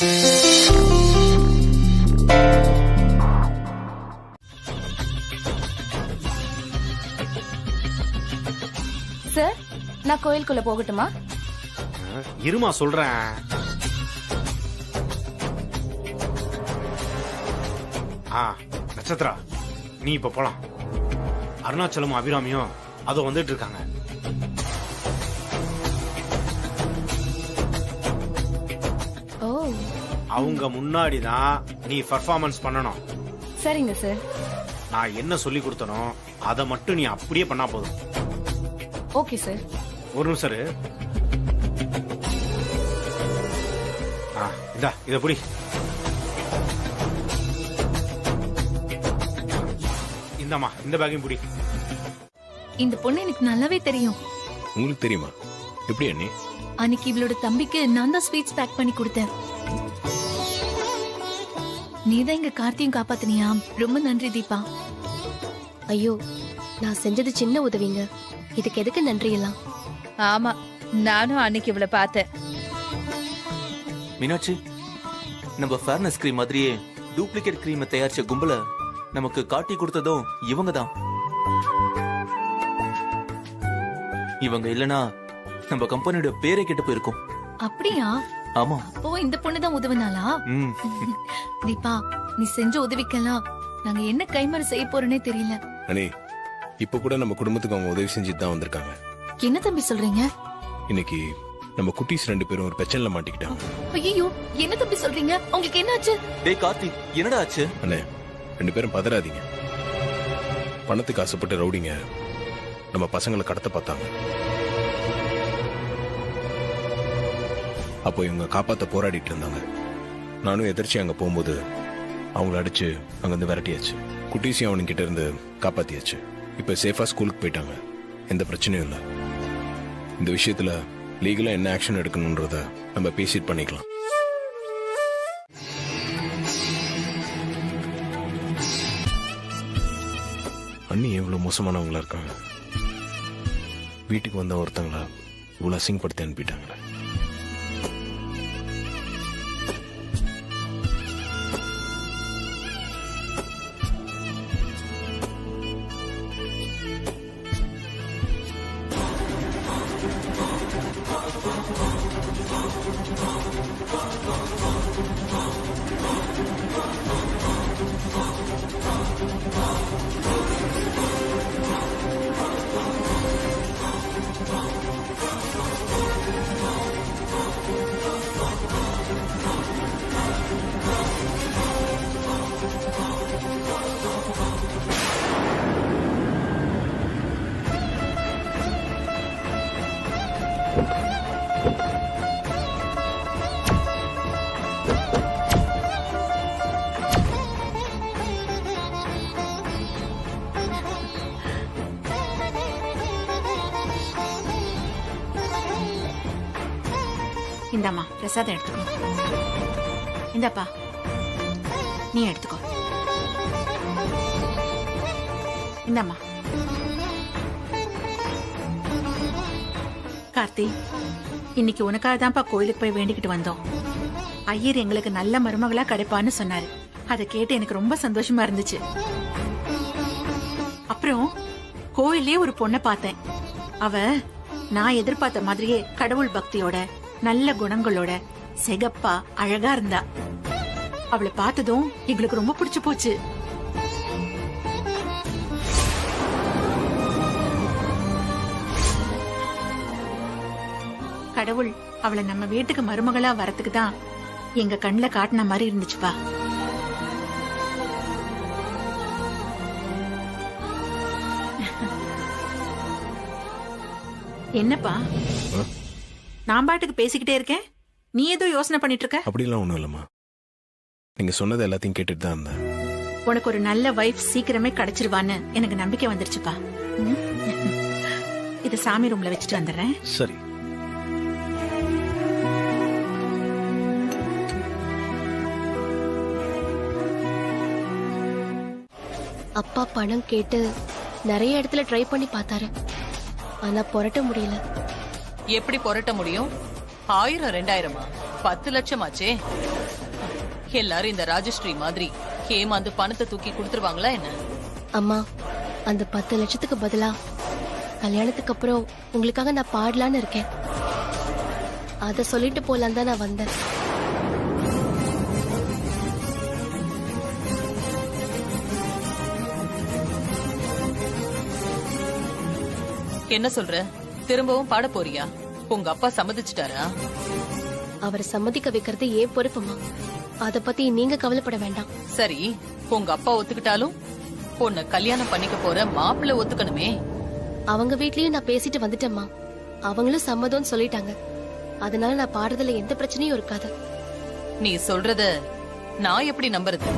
Sir, நான் கோயிலுக்குள்ள போகட்டுமா? இருமா சொல்றேன். நட்சத்திரா, நீ இப்ப போலாம். அருணாச்சலம் அபிராமியும் அதோ வந்துட்டு இருக்காங்க. அவங்க முன்னாடிதான் நீ பர்ஃபார்மன்ஸ் பண்ணணும். சரிங்க சார். நான் என்ன சொல்லி கொடுத்தனோ அதை மட்டும் நீ அப்படியே பண்ணா போதும். Okay sir. ஒரு நிமிஷம். இத புடி. இந்தம்மா, இந்த பேக்கையும் புடி. இந்த பொண்ணு எனக்கு நல்லாவே தெரியும். உங்களுக்கு தெரியுமா? எப்படி அண்ணி? அன்னைக்கு இவளோட தம்பிக்கு நான் தான் ஸ்வீட்ஸ் பேக் பண்ணி கொடுத்தேன். நீதான் எங்க கார்த்தியும் காப்பாத்தினியா? ரொம்ப நன்றி தீபா. ஐயோ, நான் செஞ்சது சின்ன உதவிங்க, இதுக்கு எதுக்கு நன்றி எல்லாம்? ஆமா, நானும் அன்னைக்கு இவளை பார்த்தேன். மீனாட்சி, நம்ம ஃபேர்னஸ் கிரீம் மாதிரியே டூப்ளிகேட் கிரீமை தயாரிச்ச கும்பல நமக்கு காட்டி கொடுத்ததும் இவங்க தான். இவங்க இல்லனா நம்ம கம்பெனியோட பேரே கெட்டு போயிருக்கும். அப்படியா? ஆமா. அப்போ இந்த பொண்ணுதான் உதவுனாளா? தீபா, நீ செஞ்ச உதவிக்கெல்லாம் நாங்க என்ன கைமாறு செய்ய போறோன்னே தெரியல. அண்ணே, இப்ப கூட நம்ம குடும்பத்துக்கு அவங்க உதவி செஞ்சுட்டு தான் வந்திருக்காங்க. என்ன தம்பி சொல்றீங்க? இன்னைக்கு நம்ம குட்டீஸ் 2 பேரும் ஒரு பிரச்சனைல மாட்டிக்கிட்டாங்க. ஐயோ, என்ன தம்பி சொல்றீங்க? உங்களுக்கு என்ன ஆச்சு? டேய் கார்த்தி, என்னடா ஆச்சு? அண்ணே, 2 பேரும் பதறாதீங்க. பணத்துக்கு ஆசைப்பட்ட ரவுடிங்க நம்ம பசங்களை கடத்த பார்த்தாங்க. அப்போ இவங்க காப்பாத்த போராடிட்டு இருந்தாங்க. நானும் எதிர்ச்சி அங்க போகும்போது அவங்கள அடிச்சு அங்கிருந்து விரட்டியாச்சு. குட்டீஸையும் அவனுங்கிட்ட இருந்து காப்பாத்தியாச்சு. இப்ப சேஃபா ஸ்கூலுக்கு போயிட்டாங்க. எந்த பிரச்சனையும் இல்லை. இந்த விஷயத்துல லீகலா என்ன ஆக்ஷன் எடுக்கணும்ன்றத நம்ம பேசிட்டு பண்ணிக்கலாம். அண்ணி எவ்வளவு மோசமானவங்களா இருக்காங்க. வீட்டுக்கு வந்த ஒருத்தங்களா இவ்வளவு அசிங்கப்படுத்தி அனுப்பிட்டாங்களே. இந்தாம்மா, பிரசாதம் எடுத்துக்கோ. இந்தாப்பா, நீ எடுத்துக்கோ. இந்தாம்மா. கார்த்தி, இன்னைக்கு உனக்காக தான்ப்பா கோயிலுக்கு போய் வேண்டிக்கிட்டு வந்தோம். ஐயர் எங்களுக்கு நல்ல மருமகளா கிடைப்பான்னு சொன்னாரு. அதை கேட்டு எனக்கு ரொம்ப சந்தோஷமா இருந்துச்சு. அப்புறம் கோயிலே ஒரு பொண்ணை பார்த்தேன். அவ நான் எதிர்பார்த்த மாதிரியே கடவுள் பக்தியோட நல்ல குணங்களோட செகப்பா அழகா இருந்தா. அவளை பார்த்ததும் எங்களுக்கு ரொம்ப பிடிச்சு போச்சு. கடவுள் அவளை நம்ம வீட்டுக்கு மருமகளா வரத்துக்கு தான் எங்க கண்ணுல காட்டின மாதிரி இருந்துச்சுப்பா. என்னப்பா, நான் பாட்டுக்கு பேசிக்கிட்டே இருக்கேன், நீ ஏதோ யோசனை பண்ணிட்டு இருக்க? அப்படிலாம் ஒண்ணும் இல்லம்மா. நீங்க சொன்னது எல்லாத்தையும் கேட்டுட்டு தான் இருந்தேன். உனக்கு ஒரு நல்ல வைஃப் சீக்கிரமே கிடைச்சிருவான்னு எனக்கு நம்பிக்கை வந்துருச்சுப்பா. இத சாமி ரூம்ல வச்சுட்டு வந்துடுறேன். சரி. அப்பா பணம் கேட்டு நிறைய இடத்துல ட்ரை பண்ணி பார்த்தாரு. ஆனா புரட்ட முடியல. எப்படி புரட்ட முடியும்? 1000 2000 10 லட்சம் ஆச்சே. எல்லாரும் இந்த ராஜஸ்ரீ மாதிரி ஹேமாந்து பணத்தை தூக்கி கொடுத்துருவாங்களா என்ன? அம்மா, அந்த 10 லட்சத்துக்கு பதிலா கல்யாணத்துக்கு அப்புறம் உங்களுக்காக நான் பாடலான்னு இருக்கேன். அத சொல்லிட்டு போலாம் தான் நான் வந்தேன். என்ன சொல்ற? திரும்பவும் பாட போறியா? உங்க அப்பா சம்மதிச்சிட்டாரா? அவரை சம்மதிக்க வைக்கிறது ஏன் பொறுப்புமா? அத பத்தி நீங்க கவலைப்பட வேண்டாம். சரி, உங்க அப்பா ஒத்துக்கிட்டாலும் உன்னை கல்யாணம் பண்ணிக்க போற மாப்பிள்ளை ஒத்துக்கணுமே. அவங்க வீட்லயும் நான் பேசிட்டு வந்துட்டேம்மா. அவங்களும் சம்மதம்னு சொல்லிட்டாங்க. அதனால நான் பாடுறதுல எந்த பிரச்சனையும் இருக்காது. நீ சொல்றத நான் எப்படி நம்புறது?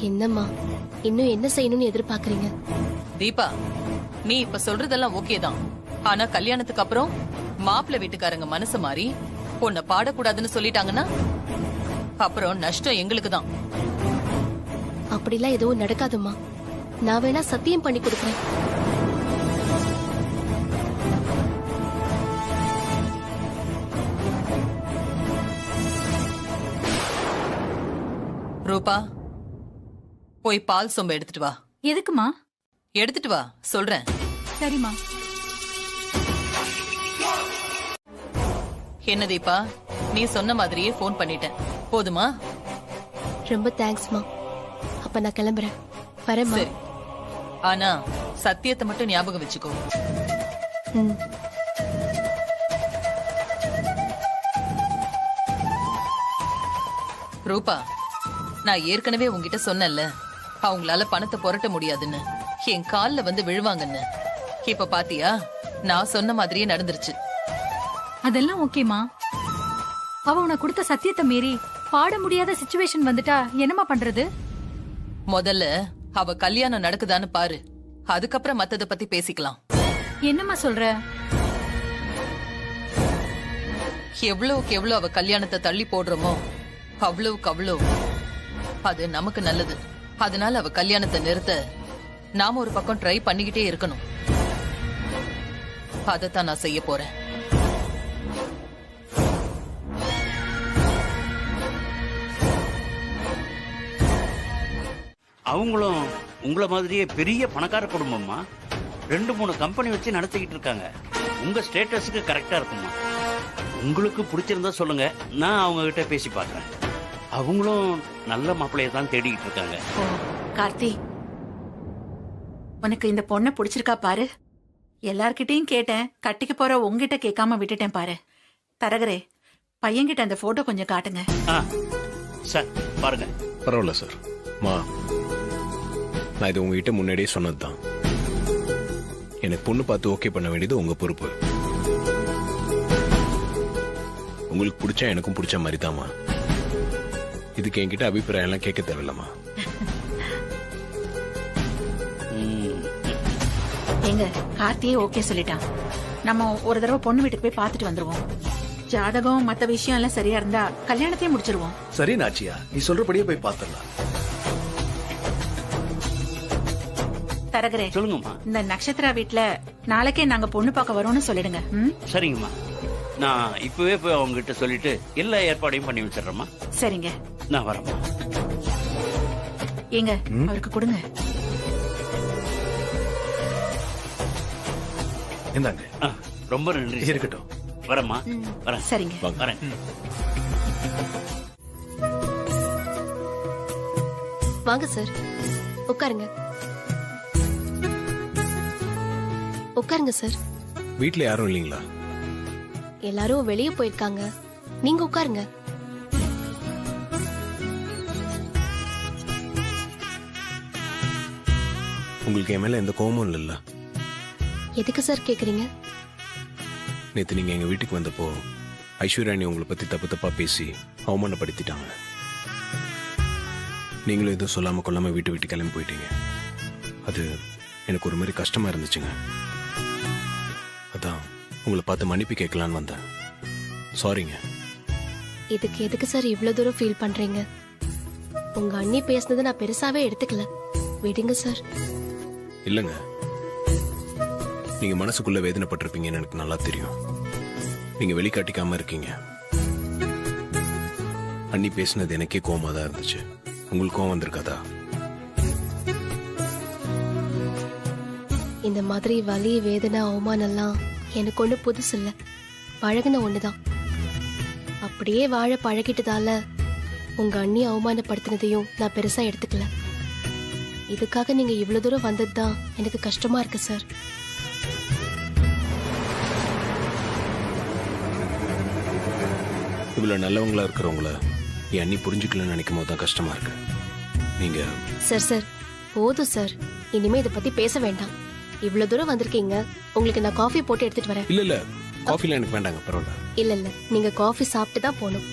என்னம்மா, இன்னும் என்ன செய்யணும்னு எதிர்பார்க்கறீங்க? தீபா, நீ இப்ப சொல்றதெல்லாம் ஓகே தான். ஆனா கல்யாணத்துக்கு அப்புறம் மாப்பிள்ளை வீட்டுக்காரங்க மனசு மாறி உன்னை பாடக்கூடாதுன்னு சொல்லிட்டாங்கன்னா அப்புறம் நஷ்டம் எங்களுக்கு தான். அப்படிலாம் எதுவும் நடக்காதும்மா. நான் வேணா சத்தியம் பண்ணி கொடுக்குறேன். ரூபா, போய் பால் சொம்ப எடுத்துட்டு வா. எதுக்குமா? எடுத்துட்டு வா சொல்றேன். சரிம்மா. என்ன தீபா, நீ சொன்ன மாதிரியே போன் பண்ணிட்டேன். போதுமா? ரொம்ப தேங்க்ஸ்மா. அப்ப நான் கிளம்புறேன். வரேம்மா. சரி, ஆனா சத்தியத்தை மட்டும் ஞாபகம் வச்சுக்கோ. ம். ரூபா, நான் ஏற்கனவே உன்கிட்ட சொன்னேன்ல, அவங்களால பணத்தை புரட்ட முடியாதுன்னு, என் கால்ல வந்து விழுவாங்கன்னு. இப்ப பாத்தியா, நான் சொன்ன மாதிரியே நடந்துருச்சு. அதெல்லாம் ஓகேமா. அவ உன கொடுத்த சத்தியத்தை மீறி பாட முடியாத சிச்சுவேஷன் வந்துட்டா என்னமா பண்றது? முதல்ல அவ கல்யாணம் நடக்குதான்னு பாரு, அதுக்கப்புறம் மத்தத பத்தி பேசிக்கலாம். என்னமா சொல்ற? எவ்வளவுக்கு எவ்வளவு அவ கல்யாணத்தை தள்ளி போடுறோமோ அவ்வளவுக்கு அவ்வளவு அது நமக்கு நல்லது. அதனால அவ கல்யாணத்தை நிறுத்த நாம ஒரு பக்கம் ட்ரை பண்ணிக்கிட்டே இருக்கணும். அதத்தான் நான் செய்ய போறேன். அவங்களும் உங்களை மாதிரியே பெரிய பணக்கார குடும்பமா, 2-3 கம்பெனி வச்சு நடத்திக்கிட்டு இருக்காங்க. உங்க ஸ்டேட்டஸுக்கு கரெக்டா இருக்குமா? உங்களுக்கு பிடிச்சிருந்தா சொல்லுங்க, நான் அவங்க கிட்ட பேசி பார்க்கறேன். அவங்களும் நல்ல மாப்பிள்ளைய தான் தேடிக்கிட்டு இருக்காங்க. கார்த்தி, உனக்கு இந்த பொண்ணை பிடிச்சிருக்கா பாரு. எல்லார்கிட்டயும் கேட்டேன், கட்டிக்க போற உங்ககிட்ட கேட்காம விட்டுட்டேன் பாரு. தரகரே, பையன்கிட்ட அந்த போட்டோ கொஞ்சம் காட்டுங்க. சார் பாருங்க. பரவாயில்ல சார். மா, நான் இது உங்ககிட்ட முன்னாடியே சொன்னதுதான். எனக்கு பொண்ணு பார்த்து ஓகே பண்ண வேண்டியது உங்க பொறுப்பு. உங்களுக்கு பிடிச்சா எனக்கும் பிடிச்ச மாதிரி தாமா. இதுக்கு என்கிட்ட அபிப்பிராயம் எல்லாம் கேட்க தேவையில்லமா. எங்க கார்த்தியே ஓகே சொல்லிட்டான். நம்ம ஒரு தடவை பொண்ணு வீட்டுக்கு போய் பார்த்துட்டு வந்துருவோம். ஜாதகம் மத்த விஷயம் எல்லாம் சரியா இருந்தா கல்யாணத்தையும் முடிச்சிருவோம். சரி நாச்சியா, நீ சொல்றபடியே போய் பார்த்துடலாம். தரகரே, சொல்லுங்கம்மா. இந்த நட்சத்திரா வீட்ல நாளைக்கே நாங்க பொண்ணு பார்க்க வரோம்னு சொல்லிடுங்க. சரிங்கம்மா, நான் இப்பவே போய் அவங்க கிட்ட சொல்லிட்டு எல்லா ஏற்பாடையும் பண்ணி வச்சிடறேம்மா. சரிங்க, நான் வரேம்மா. ஏங்க அவருக்கு கொடுங்க. இந்தாங்க. ரொம்ப நன்றி. இருக்கட்டும். வரேம்மா. வரேன். சரிங்க, வரேன். வாங்க சார், உட்காருங்க. உட்காருங்க சார். வீட்ல யாரும் இல்லீங்களா? எல்லாரும் வெளியே போயிருக்காங்க. நீங்க உட்காருங்க. உங்களுக்கு என் மேல எந்த கோபமும் இல்லைல்ல? எதுக்கு சார் கேக்குறீங்க? நேத்து நீங்க எங்க வீட்டுக்கு வந்தப்போ ஐஸ்வர்யாணி உங்களை பத்தி தப்பு தப்பா பேசி அவமானப்படுத்திட்டாங்க. நீங்களும் எதுவும் சொல்லாம கொள்ளாம வீட்டு கிளம்பி போயிட்டீங்க. அது எனக்கு ஒரு மாதிரி கஷ்டமா இருந்துச்சுங்க. அதான் உங்களை பார்த்து மன்னிப்பு கேட்கலான்னு வந்தேன். சாரிங்க. இதுக்கு எதுக்கு சார் இவ்வளவு தூரம் ஃபீல் பண்றீங்க? உங்க அண்ணி பேசுனதை நான் பெருசாவே எடுத்துக்கல. விடுங்க சார். இல்லங்க, நீங்க மனசுக்குள்ள வேதனைப்பட்டிருப்பீங்கன்னு எனக்கு நல்லா தெரியும். நீங்க வெளிக்காட்டிக்காம இருக்கீங்க. அண்ணி பேசினது எனக்கே கோவமா தான் இருந்துச்சு. உங்களுக்கு கோவம் வந்திருக்காதா? இந்த மாதிரி வலி, வேதனை, அவமானம்லாம் எனக்கு ஒண்ணு புதுசு இல்ல, பழகின ஒண்ணுதான். அப்படியே வாழ பழகிட்டதால உங்க அண்ணி அவமானப்படுத்தினதையும் நான் பெருசா எடுத்துக்கல. இதுக்காக நீங்க இவ்வளவு தூரம் வந்ததுதான் எனக்கு கஷ்டமா இருக்கு சார். இவ்வளவு நல்லவங்களா இருக்கிறவங்கள என் அண்ணி புரிஞ்சுக்கலன்னு நினைக்கும் போது தான் கஷ்டமா இருக்கு. நீங்க சார் போதும் சார், இனிமே இதை பத்தி பேச வேண்டாம். இவ்வளவு தூரம் வந்திருக்கீங்க, உங்களுக்கு நான் காஃபி போட்டு எடுத்துட்டு வரேன். இல்ல காஃபில எனக்கு வேண்டாங்க, பரவாயில்ல. இல்ல நீங்க காஃபி சாப்பிட்டு தான் போகணும்.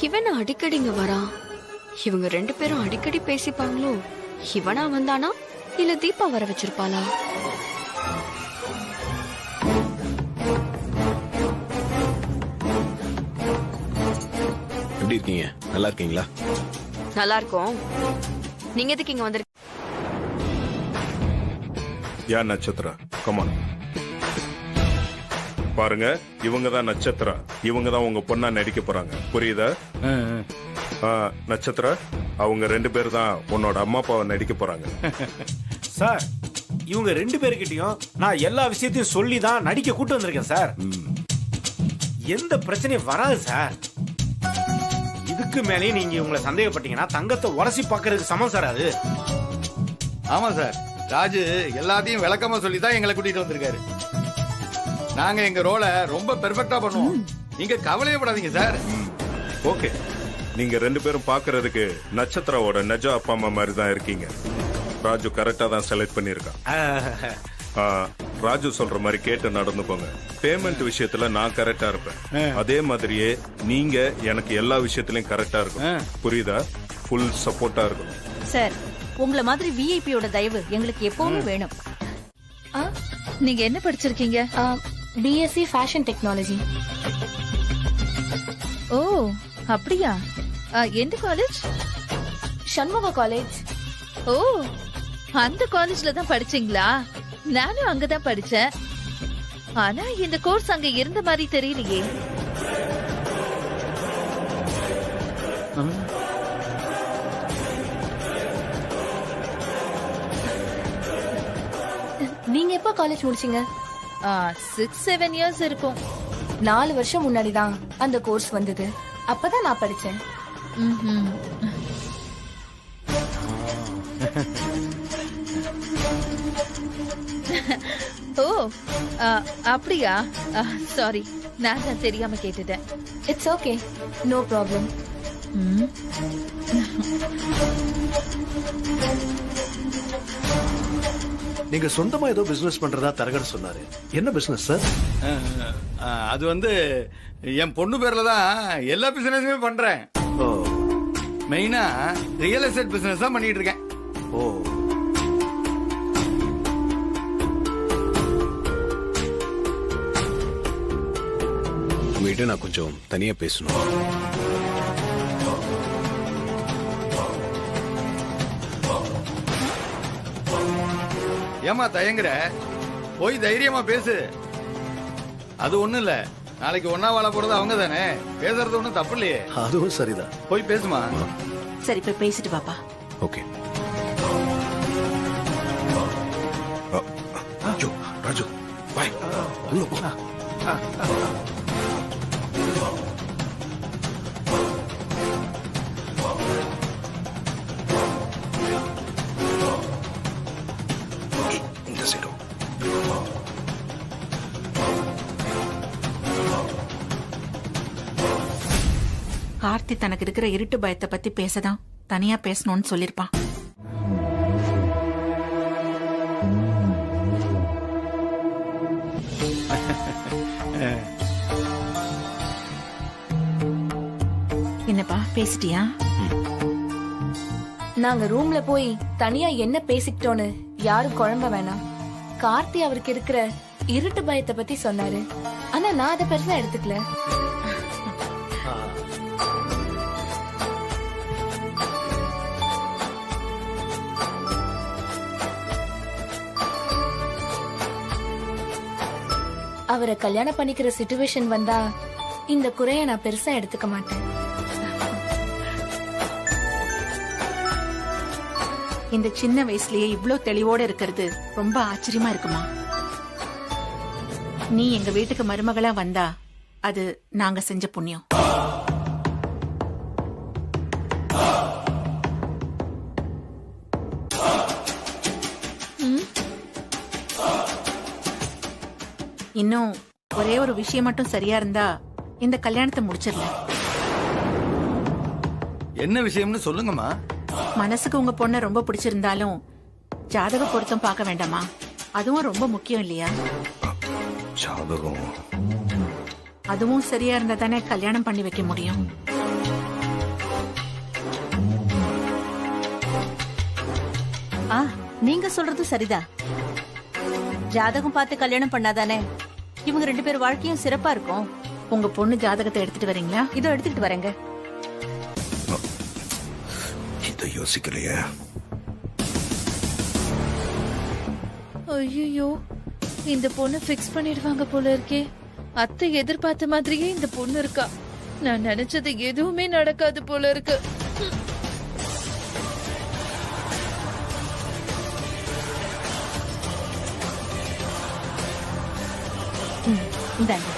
இவன் அடிக்கடிங்க வரா. இவங்க 2 பேரும் அடிக்கடி பேசிப்பாங்களோ? இவனா வந்தானா இல்ல தீபா வர வச்சிருப்பாளா? எப்படி இருக்கீங்க? நல்லா இருக்கீங்களா? நல்லா இருக்கும். நீங்க எதுக்கு இங்க வந்திருக்கீங்க? யா நட்சத்திரா, கமான். பாருங்க, இவங்க தான் நட்சத்திரா. இவங்க தான் உங்க பொண்ணா நடிக்க போறாங்க, புரியுதா? நட்சத்திரா, அவங்க 2 பேர் தான் உன்னோட அம்மா அப்பாவை நடிக்க போறாங்க. சார், இவங்க 2 பேருக்கிட்டையும் நான் எல்லா விஷயத்தையும் சொல்லி தான் நடிக்க கூட்டு வந்திருக்கேன் சார். எந்த பிரச்சனையும் வராது சார். இதுக்கு மேலே நீங்க இவங்களை சந்தேகப்பட்டீங்கன்னா தங்கத்தை உரசி பாக்குறதுக்கு சமம் சார் அது. ஆமா சார், ராஜு எல்லாத்தையும் விளக்கமா சொல்லி தான் எங்களை கூட்டிட்டு வந்திருக்காரு. நாங்க எங்க ரோலை ரொம்ப பெர்ஃபெக்ட்டா பண்ணுவோம், நீங்க கவலையே படாதீங்க சார். ஓகே, நீங்க 2 பேரும் பாக்குறதுக்கு நட்சத்திராவோட நிஜ அப்பா அம்மா மாதிரி தான் இருக்கீங்க. ராஜு கரெக்டா தான் செலக்ட் பண்ணிருக்கான். ராஜு சொல்ற மாதிரி கேட்டு நடந்துக்கோங்க. பேமெண்ட் விஷயத்துல நான் கரெக்டா இருப்பேன், அதே மாதிரியே நீங்க எனக்கு எல்லா விஷயத்திலயும் கரெக்டா இருக்கும், புரியுதா? ஃபுல் சப்போர்ட்டா இருக்கணும். சார், உங்கள மாதிரி விஐபியோட தயவு எங்களுக்கு எப்பவுமே வேணும். நீங்க என்ன படிச்சிருக்கீங்க? BSc fashion technology. ஓ அப்படியா? எந்த காலேஜ்? சண்முகா காலேஜ். ஓ, அந்த காலேஜ்ல தான் படிச்சீங்களா? நானும் அங்கதான் படிச்சேன். ஆனா இந்த கோர்ஸ் அங்க இருந்த மாதிரி தெரியலையே. நீங்க எப்ப காலேஜ் முடிச்சீங்க? 6-7 இயர்ஸ் இருக்கும். 4 வருஷம் முன்னாடி தான் அந்த கோர்ஸ் வந்தது. அப்பதான் நான் படிச்சேன். ஓ அப்படியா? சாரி, நான் தான் தெரியாம கேட்டுட்டேன். It's okay, no problem. நீங்க சொந்தமா ஏதோ பிசினஸ் பண்றதா தரகர் சொன்னாரு. என்ன பிசினஸ் சார்? அது வந்து என் பொண்ணு பேர்ல தான் எல்லா பிசினஸுமே பண்றேன். மெயினா ரியல் எஸ்டேட் பிசினஸ் தான் பண்ணிட்டு இருக்கேன். ஓ, உங்ககிட்ட நான் கொஞ்சம் தனியா பேசணும். ஏமா தயங்குற? போய் தைரியமா பேசு. அது ஒண்ணும் இல்ல, நாளைக்கு ஒன்னா வாழ போறது அவங்க தானே, பேசுறது ஒண்ணும் தப்பு இல்லையே. அதுவும் சரிதான், போய் பேசுமா. சரி, போய் பேசிட்டு பாப்பா. ஓகே. ராஜு பாய், உள்ள போ. கார்த்தி தனக்கு இருக்கிற இருட்டு பயத்தை பத்தி பேசதான் தனியா பேசணும்னு சொல்லிருப்பான். என்னப்பா பேசிட்டியா? நாங்க ரூம்ல போய் தனியா என்ன பேசிக்கிட்டோன்னு யாரும் குழம்ப வேணாம். கார்த்தி அவருக்கு இருக்கிற இருட்டு பயத்தை பத்தி சொன்னாரு. ஆனா நான் அதை பெருசா எடுத்துக்கல. அவரை கல்யாணம் பண்ணிக்கிற சிச்சுவேஷன் வந்தா இந்த குறைய நான் பெருசா எடுத்துக்க மாட்டேன். இந்த சின்ன வயசுலயே இவ்ளோ தெளிவோட இருக்கிறது ரொம்ப ஆச்சரியமா இருக்குமா? நீ எங்க வீட்டுக்கு மருமகளா வந்தா அது நாங்க செஞ்ச புண்ணியம். இன்னும் ஒரே ஒரு விஷயம் மட்டும் சரியா இருந்தா இந்த கல்யாணத்தை முடிச்சிடலாம். என்ன விஷயம்னு சொல்லுங்கம்மா. மனசுக்கு உங்க பொண்ணை ரொம்ப பிடிச்சிருந்தாலும் ஜாதக பொருத்தம் பார்க்க வேண்டாமா? அதுவும் ரொம்ப முக்கியம் இல்லையா? ஜாதகம் அதுவும் சரியா இருந்தா தானே கல்யாணம் பண்ணி வைக்க முடியும். நீங்க சொல்றது சரிதான். ஜாதகம் பார்த்து கல்யாணம் பண்ணாதானே இவங்க 2 பேர் வாழ்க்கையும் சிறப்பா இருக்கும். உங்க பொண்ணு ஜாதகத்தை எடுத்துட்டு வரீங்களா? இதோ எடுத்துட்டு வரேங்க. இதை யோசிக்கலையே. ஐயோ, இந்த பொண்ணு ஃபிக்ஸ் பண்ணிடுவாங்க போல இருக்கே. அத்தை எதிர்பார்த்த மாதிரியே இந்த பொண்ணு இருக்கா. நான் நினைச்சது எதுவுமே நடக்காது போல இருக்கு. இந்தாங்க.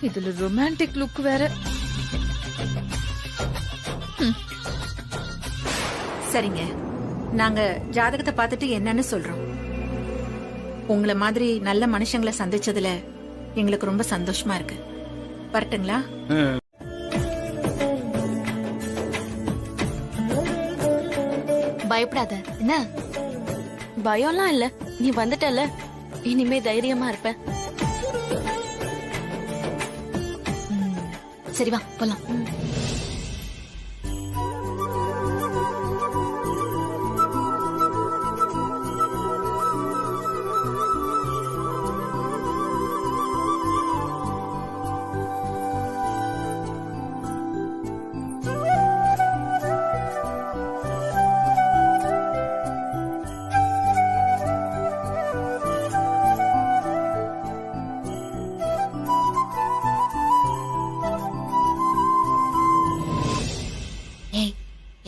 இதுல ரொமான்டிக் லுக் வேற. சரிங்க, நாங்க ஜாதகத்தை பார்த்துட்டு என்னன்னு சொல்றோம். உங்களை மாதிரி நல்ல மனுஷங்களை சந்திச்சதுல எங்களுக்கு ரொம்ப சந்தோஷமா இருக்கு. வரட்டுங்களா? பயப்படாத. என்ன பயம்லாம் இல்ல, நீ வந்துட்டல, இனிமே தைரியமா இருப்ப. சரி வா போலாம்.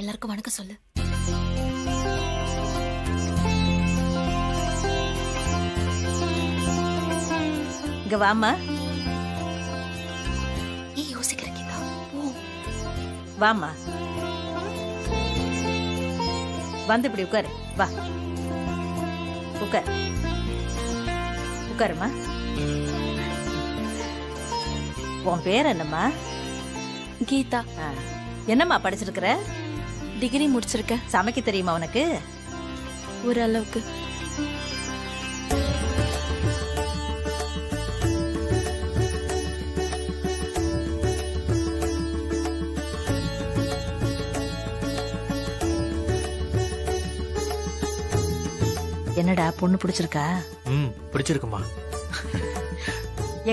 எல்லாருக்கும் வணக்கம் சொல்லு. இங்க வாமா. ஏன் யோசிக்கிற கீதா? வாமா, வந்து இப்படி உட்காரு. வா உட்கார். உட்காருமா. உன் பேர் என்னம்மா? கீதா. என்னம்மா படிச்சிருக்கிற? டிகிரி முடிச்சிருக்க. சமைக்க தெரியுமா உனக்கு? ஓரளவுக்கு. என்னடா பொண்ணு பிடிச்சிருக்கா? பிடிச்சிருக்குமா?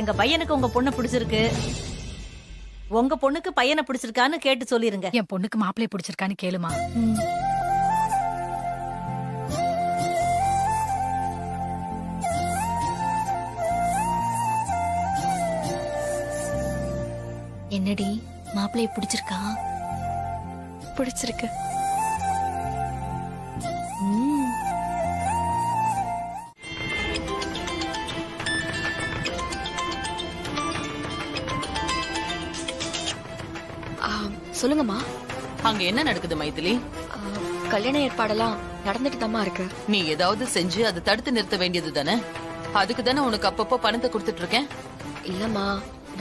எங்க பையனுக்கு உங்க பொண்ணு பிடிச்சிருக்கு. உங்க பொண்ணுக்கு பையனை பிடிச்சிருக்கான்னு கேட்டு சொல்லிருங்க. என் பொண்ணுக்கு மாப்பிள்ளை பிடிச்சிருக்கான்னு கேளுமா. என்னடி மாப்பிள்ளைய பிடிச்சிருக்கா? பிடிச்சிருக்கு. சொல்லுங்கம்மா. அங்க என்ன நடக்குது மைதிலி? கல்யாண ஏற்பாடெல்லாம் நடந்துட்டு தாமா இருக்கு. நீ ஏதாவது செஞ்சு அதை தடுத்து நிறுத்த வேண்டியது தானே? அதுக்கு தானே உனக்கு அப்பப்போ பணத்தை கொடுத்துட்டு இருக்கேன். இல்லம்மா,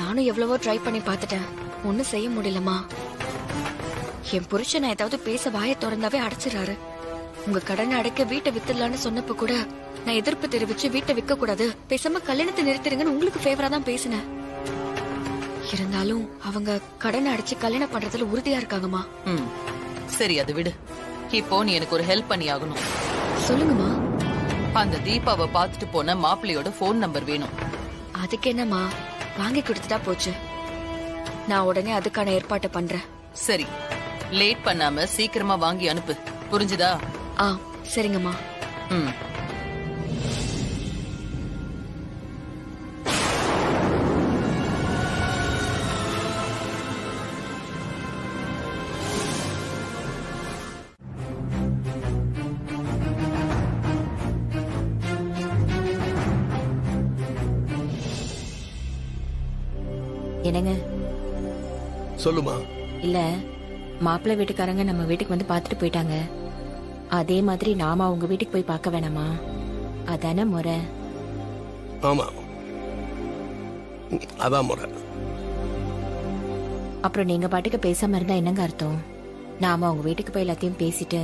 நானும் எவ்வளவோ ட்ரை பண்ணி பார்த்துட்டேன், ஒன்னும் செய்ய முடியலமா. என் புருஷன் நான் ஏதாவது பேச வாயை திறந்தாவே அடைச்சிடறாரு. உங்க கடனை அடைக்க வீட்டை வித்துடலான்னு சொன்னப்ப கூட நான் எதிர்ப்பு தெரிவிச்சு வீட்டை விற்க கூடாது, பேசாம கல்யாணத்தை நிறுத்திடுங்கன்னு உங்களுக்கு ஃபேவரா தான் பேசினேன். இருந்தாலும் அவங்க கடனை அடைச்சு கல்யாணம் பண்றதுல உறுதியா இருக்காங்கம்மா. சரி, அது விடு. இப்போ நீ எனக்கு ஒரு ஹெல்ப் பண்ணி ஆகணும். சொல்லுங்கம்மா. அந்த தீபாவை பார்த்துட்டு போன மாப்பிள்ளையோட போன் நம்பர் வேணும். அதுக்கு என்னம்மா, வாங்கி கொடுத்துட்டா போச்சு. நான் உடனே அதுக்கான ஏற்பாட்டை பண்றேன். சரி, லேட் பண்ணாம சீக்கிரமா வாங்கி அனுப்பு, புரிஞ்சுதா? சரிங்கம்மா. என்னங்க சொல்லுமா. இல்ல, மாப்பிள்ளை வீட்டுக்காரங்க நம்ம வீட்டுக்கு வந்து பார்த்துட்டு போயிட்டாங்க. அதே மாதிரி நாம அவங்க வீட்டுக்கு போய் பார்க்க வேணாமா? அதானே முறை? ஆமா, அதான் முறை. அப்புறம் நீங்க பாட்டுக்கு பேசாம இருந்தா என்னங்க அர்த்தம்? நாம அவங்க வீட்டுக்கு போய் எல்லாத்தையும் பேசிட்டு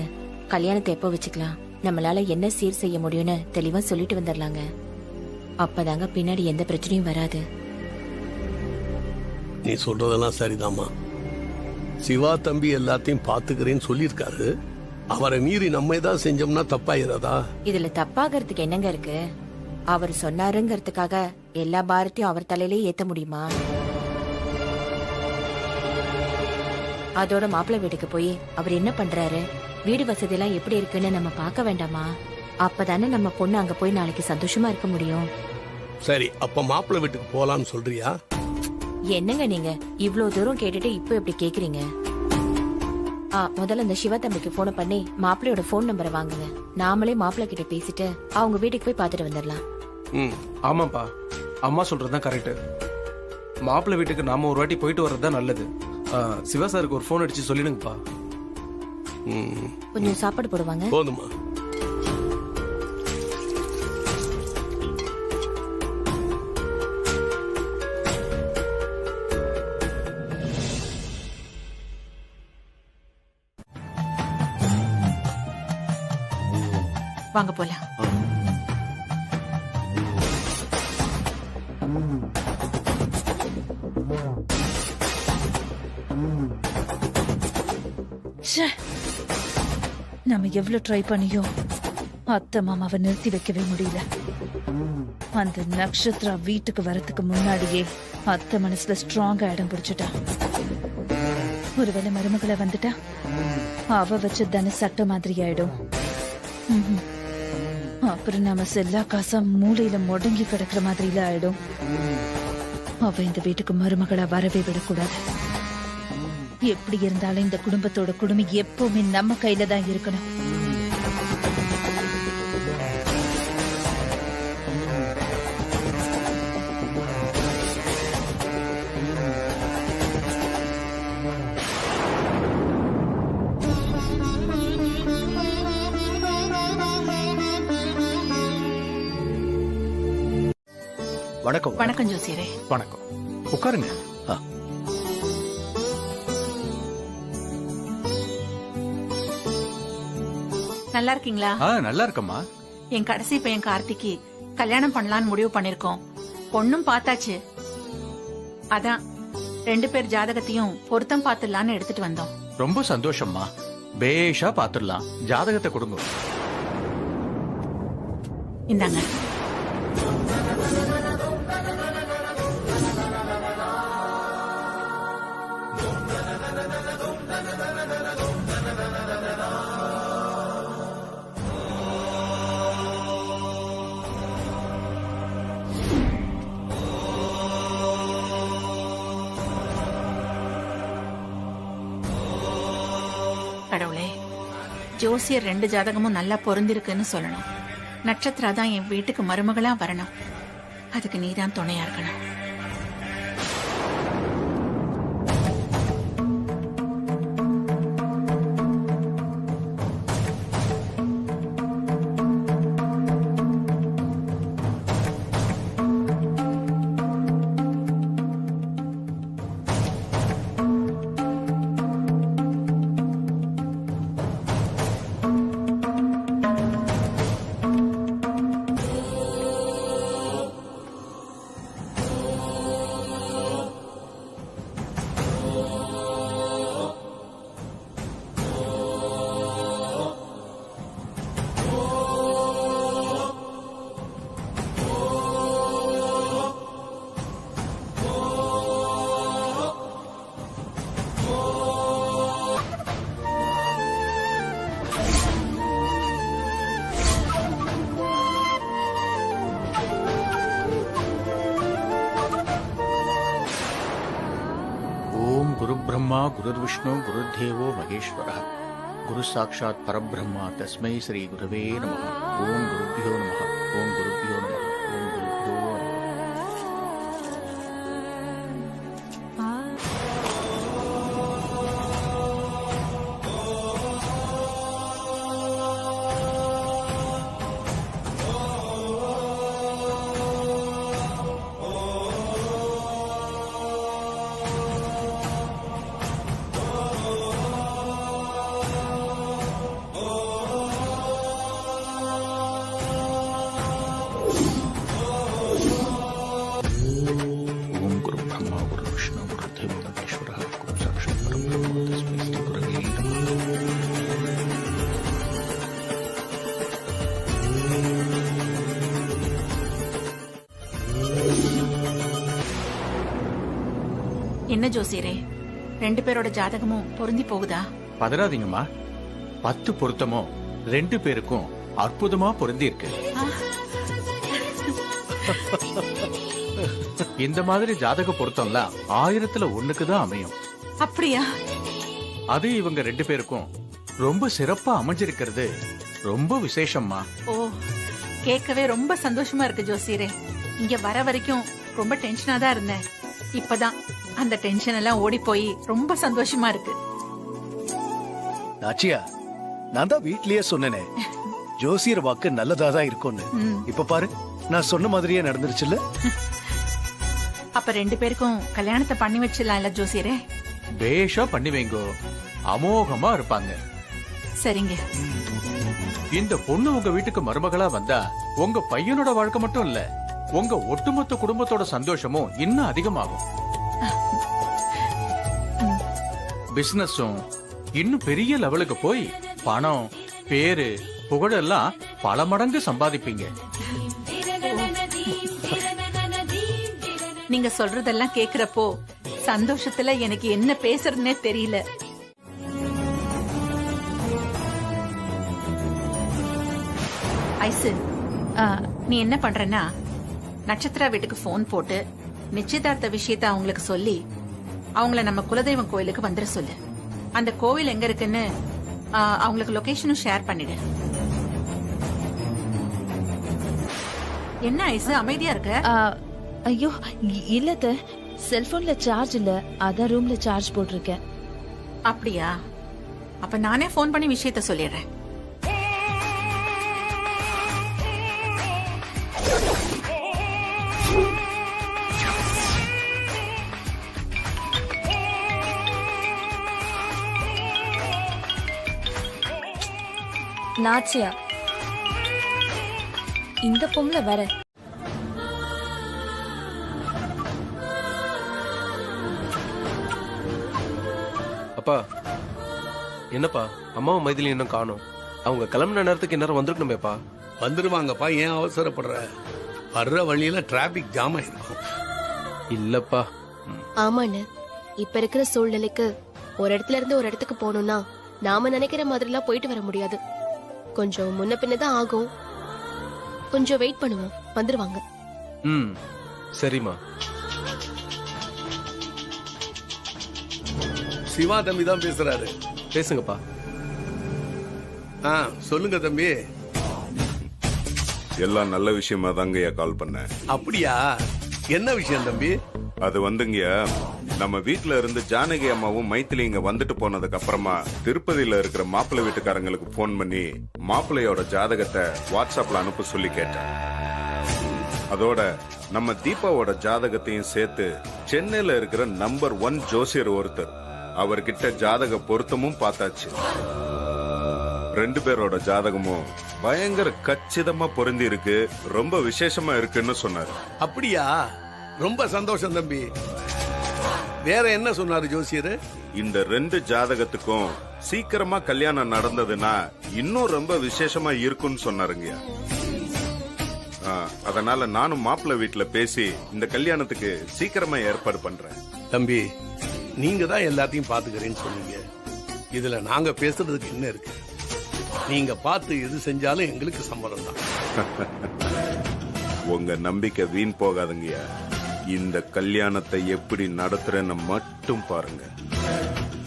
கல்யாணத்தை எப்போ வச்சுக்கலாம், நம்மளால என்ன சீர் செய்ய முடியும்னு தெளிவா சொல்லிட்டு வந்துடலாங்க. அப்பதாங்க பின்னாடி எந்த பிரச்சனையும் வராது. நீ சொல்றதெல்லாம் சரிதாம்மா. சிவா தம்பி எல்லாத்தையும் பாத்துக்கிறேன்னு சொல்லியிருக்காரு. அவரை மீறி நம்ம ஏதாவது செஞ்சோம்னா தப்பாயிராதா? இதுல தப்பாகிறதுக்கு என்னங்க இருக்கு? அவர் சொன்னாருங்கிறதுக்காக எல்லா பாரத்தையும் அவர் தலையிலே ஏத்த முடியுமா? அதோட மாப்பிள்ளை வீட்டுக்கு போய் அவர் என்ன பண்றாரு, வீடு வசதி எல்லாம் எப்படி இருக்குன்னு நம்ம பார்க்க வேண்டாமா? அப்பதானே நம்ம பொண்ணு அங்க போய் நாளைக்கு சந்தோஷமா இருக்க முடியும். சரி, அப்ப மாப்பிள்ளை வீட்டுக்கு போலான்னு சொல்றியா? என்னங்க நீங்க இவ்வளவு தூரம் கேட்டுட்டு இப்ப எப்படி கேக்குறீங்க? முதல்ல இந்த சிவா தம்பிக்கு போன பண்ணி மாப்பிள்ளையோட போன் நம்பரை வாங்குங்க. நாமளே மாப்பிள்ளை கிட்ட பேசிட்டு அவங்க வீட்டுக்கு போய் பாத்துட்டு வந்துடலாம். ஆமாப்பா, அம்மா சொல்றதுதான் கரெக்ட். மாப்பிள்ளை வீட்டுக்கு நாம ஒரு வாட்டி போயிட்டு வர்றதுதான் நல்லது. சிவா சாருக்கு ஒரு போன் அடிச்சு சொல்லிடுங்கப்பா. கொஞ்சம் சாப்பாடு போடுவாங்க. போதுமா? வாங்க போலாம். நம்ம எவ்வளவு ட்ரை பண்ணியோ அத்தை மாமாவை நிறுத்தி வைக்கவே முடியல. அந்த நக்ஷத்ரா வீட்டுக்கு வரதுக்கு முன்னாடியே அத்தை மனசுல ஸ்ட்ராங்கா இடம் பிடிச்சிட்டா. ஒருவேளை மருமகளை வந்துட்டா அவ வச்சு தானே சட்ட மாதிரி ஆயிடும். அப்புறம் நாம செல்லா காசா மூளையில முடங்கி கிடக்குற மாதிரில ஆயிடும். அவ இந்த வீட்டுக்கு மருமகளா வரவே விடக்கூடாது. எப்படி இருந்தாலும் இந்த குடும்பத்தோட குடுமி எப்பவுமே நம்ம கையில தான் இருக்கணும். வணக்கம். வணக்கம் ஜோசியரே. வணக்கம், உட்காருங்க. நல்லா இருக்கீங்களா? நல்லா இருக்கம்மா. என் கடைசி பையன் கார்த்திக்கு கல்யாணம் பண்ணலான்னு முடிவு பண்ணிருக்கோம். பொண்ணும் பார்த்தாச்சு. அதான் 2 பேர் ஜாதகத்தையும் பொருத்தம் பார்த்துடலான்னு எடுத்துட்டு வந்தோம். ரொம்ப சந்தோஷம்மா. பேஷா பாத்துடலாம். ஜாதகத்தை கொடுங்க. இந்தாங்க. கடவுளே, ஜோசியர் 2 ஜாதகமும் நல்லா பொருந்திருக்குன்னு சொல்லணும். நட்சத்திரா தான் என் வீட்டுக்கு மருமகளா வரணும். அதுக்கு நீதான் துணையா இருக்கணும். ब्रह्मा गुरुर्विष्णु गुरुर्देवो महेश्वरः गुरु साक्षात् परब्रह्म तस्मै श्री गुरवे नमः। ओम गुरुभ्यो नमः। ओम गुरुभ्यो नमः। ओम गुरुभ्यो என்ன ஜோசியரே, 2 பேரோட ஜாதகமும் பொருந்தி போகுதா? பதறாதீங்கம்மா, 10 பொருத்தமும் 2 பேருக்கும் அற்புதமா பொருந்தி இருக்கு. இந்த மாதிரி ஜாதக பொருத்தம்லாம் 1000ல் 1க்கு தான் அமையும். அப்படியா? அது இவங்க 2 பேருக்கும் ரொம்ப சிறப்பா அமைஞ்சிருக்கிறது ரொம்ப விசேஷம்மா. ஓ, கேட்கவே ரொம்ப சந்தோஷமா இருக்கு ஜோசியரே. இங்க வர வரைக்கும் ரொம்ப டென்ஷனா தான் இருந்தேன். இப்பதான் அந்த டென்ஷன் எல்லாம் ஓடி போய் ரொம்ப சந்தோஷமா இருக்கு. நாச்சியா, நான் தான் வீட்லயே சொன்னேனே, ஜோசியர் வாக்கு நல்லதா தான் இருக்கும்னு. இப்ப பாரு, நான் சொன்ன மாதிரியே நடந்துருச்சுல்ல. அப்ப 2 பேருக்கும் கல்யாணத்தை பண்ணி வச்சிடலாம்ல ஜோசியரே? பேஷா பண்ணி வைங்கோ, அமோகமா இருப்பாங்க. சரிங்க. இந்த பொண்ணு உங்க வீட்டுக்கு மருமகளா வந்தா உங்க பையனோட வாழ்க்கை மட்டும் இல்ல, உங்க ஒட்டுமொத்த குடும்பத்தோட சந்தோஷமும் இன்னும் அதிகமாகும். பிசினஸும் இன்னும் பெரிய லெவலுக்கு போய் பணம், பேரு, புகழெல்லாம் பல மடங்கு சம்பாதிப்பீங்க. நீங்க சொல்றதெல்லாம் கேக்குறப்போ சந்தோஷத்துல எனக்கு என்ன பேசுறதுன்னே தெரியல. ஐசு, நீ என்ன பண்றன்னா, நட்சத்திரா வீட்டுக்கு போன் போட்டு நிச்சயதார்த்த விஷயத்த அவங்களுக்கு சொல்லி அவங்கள நம்ம குலதெய்வம் கோயிலுக்கு வந்துட சொல்லு. அந்த கோவில் எங்க இருக்குன்னு அவங்களுக்கு லொகேஷனும் ஷேர் பண்ணிடு. என்ன ஐசு அமைதியா இருக்க? ஐயோ இல்ல, செல்போன்ல சார்ஜ் இல்ல, அதான் ரூம்ல சார்ஜ் போட்டிருக்கேன். அப்படியா? அப்ப நானே போன் பண்ணி விஷயத்த சொல்லிடுறேன். நாச்சியா, இந்த பொம்பளை வர அப்பா. என்னப்பா, அம்மாவும் மைதிலி இன்னும் காணோம். அவங்க கிளம்பின நேரத்துக்கு இந்நேரம் வந்துருக்கணுமேப்பா. வந்துருவாங்கப்பா, ஏன் அவசரப்படுற? வர்ற வழியில டிராபிக் ஜாம் ஆயிருக்கும். இல்லப்பா. ஆமாண்ண, இப்ப இருக்கிற சூழ்நிலைக்கு ஒரு இடத்துல இருந்து ஒரு இடத்துக்கு போகணும்னா நாம நினைக்கிற மாதிரிலாம் போயிட்டு வர முடியாது. கொஞ்சம் முன்ன பின்னதான் ஆகும். கொஞ்சம் வெயிட் பண்ணுவோம், வந்துருவாங்க. சரிம்மா. சிவா தம்பி தான் பேசுறாரு. பேசுங்கப்பா. சொல்லுங்க தம்பி. எல்லாம் நல்ல விஷயமா தாங்கய்யா கால் பண்ணேன். அப்படியா? என்ன விஷயம் தம்பி? அது வந்துங்கய்யா, நம்ம வீட்டுல இருந்து ஜானகி அம்மாவும் மைத்திலி இங்க வந்துட்டு போனதுக்கு அப்புறமா திருப்பதியில இருக்கிற மாப்பிள்ளை வீட்டுக்காரங்களுக்கு போன் பண்ணி மாப்பிள்ளையோட ஜாதகத்தை வாட்ஸ்அப்ல அனுப்ப சொல்லி கேட்டேன். அதோட நம்ம தீபாவோட ஜாதகத்தையும் சேர்த்து சென்னையில இருக்கிற நம்பர் 1 ஜோசியர் ஒருத்தர் அவர்கிட்ட ஜாதக பொருத்தமும் பார்த்தாச்சு. 2 பேரோட ஜாதகமும் பயங்கர கச்சிதமா பொருந்தி இருக்கு, ரொம்ப விசேஷமா இருக்குன்னு சொன்னாரு. அப்படியா? ரொம்ப சந்தோஷம் தம்பி. வேற என்ன சொன்னாரு ஜோசியர்? இந்த 2 ஜாதகத்துக்கும் சீக்கிரமா கல்யாணம் நடந்ததுன்னா இன்னும் ரொம்ப விசேஷமா இருக்குன்னு சொன்னாருங்க. அதனால நானும் மாப்பிள்ளை வீட்டுல பேசி இந்த கல்யாணத்துக்கு சீக்கிரமா ஏற்பாடு பண்றேன். தம்பி, நீங்க தான் எல்லாத்தையும் பாத்துக்கிறேன்னு சொன்னீங்க. இதுல நாங்க பேசுறதுக்கு என்ன இருக்கு? நீங்க பார்த்து எது செஞ்சாலும் எங்களுக்கு சம்மதம் தான். உங்க நம்பிக்கை வீண் போகாதுங்கய்யா. இந்த கல்யாணத்தை எப்படி நடத்துறேன்னு மட்டும் பாருங்க.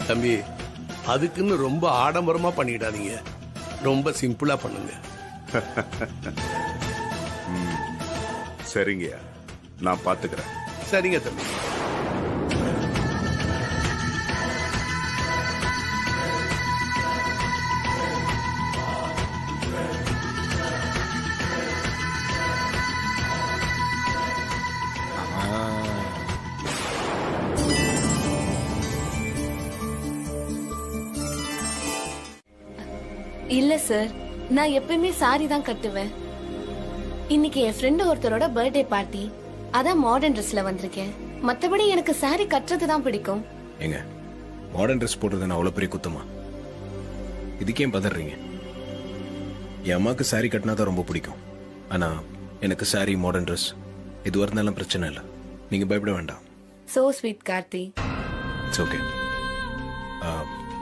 தம்பி, அதுக்குன்னு ரொம்ப ஆடம்பரமா பண்ணிடாதீங்க, ரொம்ப சிம்பிளா பண்ணுங்க. சரிங்கய்யா, நான் பாத்துக்கிறேன். சரிங்க தம்பி. இல்ல சார், நான் எப்பயுமே சாரி தான் கட்டுவேன். இன்னைக்கு என் ஃப்ரெண்டு ஒருத்தரோட பர்த்டே பார்ட்டி, அதான் மாடர்ன் ட்ரெஸ்ல வந்திருக்கேன். மத்தபடி எனக்கு சாரி கட்டுறது தான் பிடிக்கும். ஏங்க, மாடர்ன் ட்ரெஸ் போடுறது நான் அவ்வளவு பெரிய குத்தமா? இதுக்கே பதறீங்க? என் அம்மாக்கு சாரி கட்டினா தான் ரொம்ப பிடிக்கும். ஆனா எனக்கு சாரி, மாடர்ன் ட்ரெஸ் எதுவாக இருந்தாலும் பிரச்சனை இல்லை. நீங்க பயப்பட வேண்டாம். So sweet Karthi. It's okay.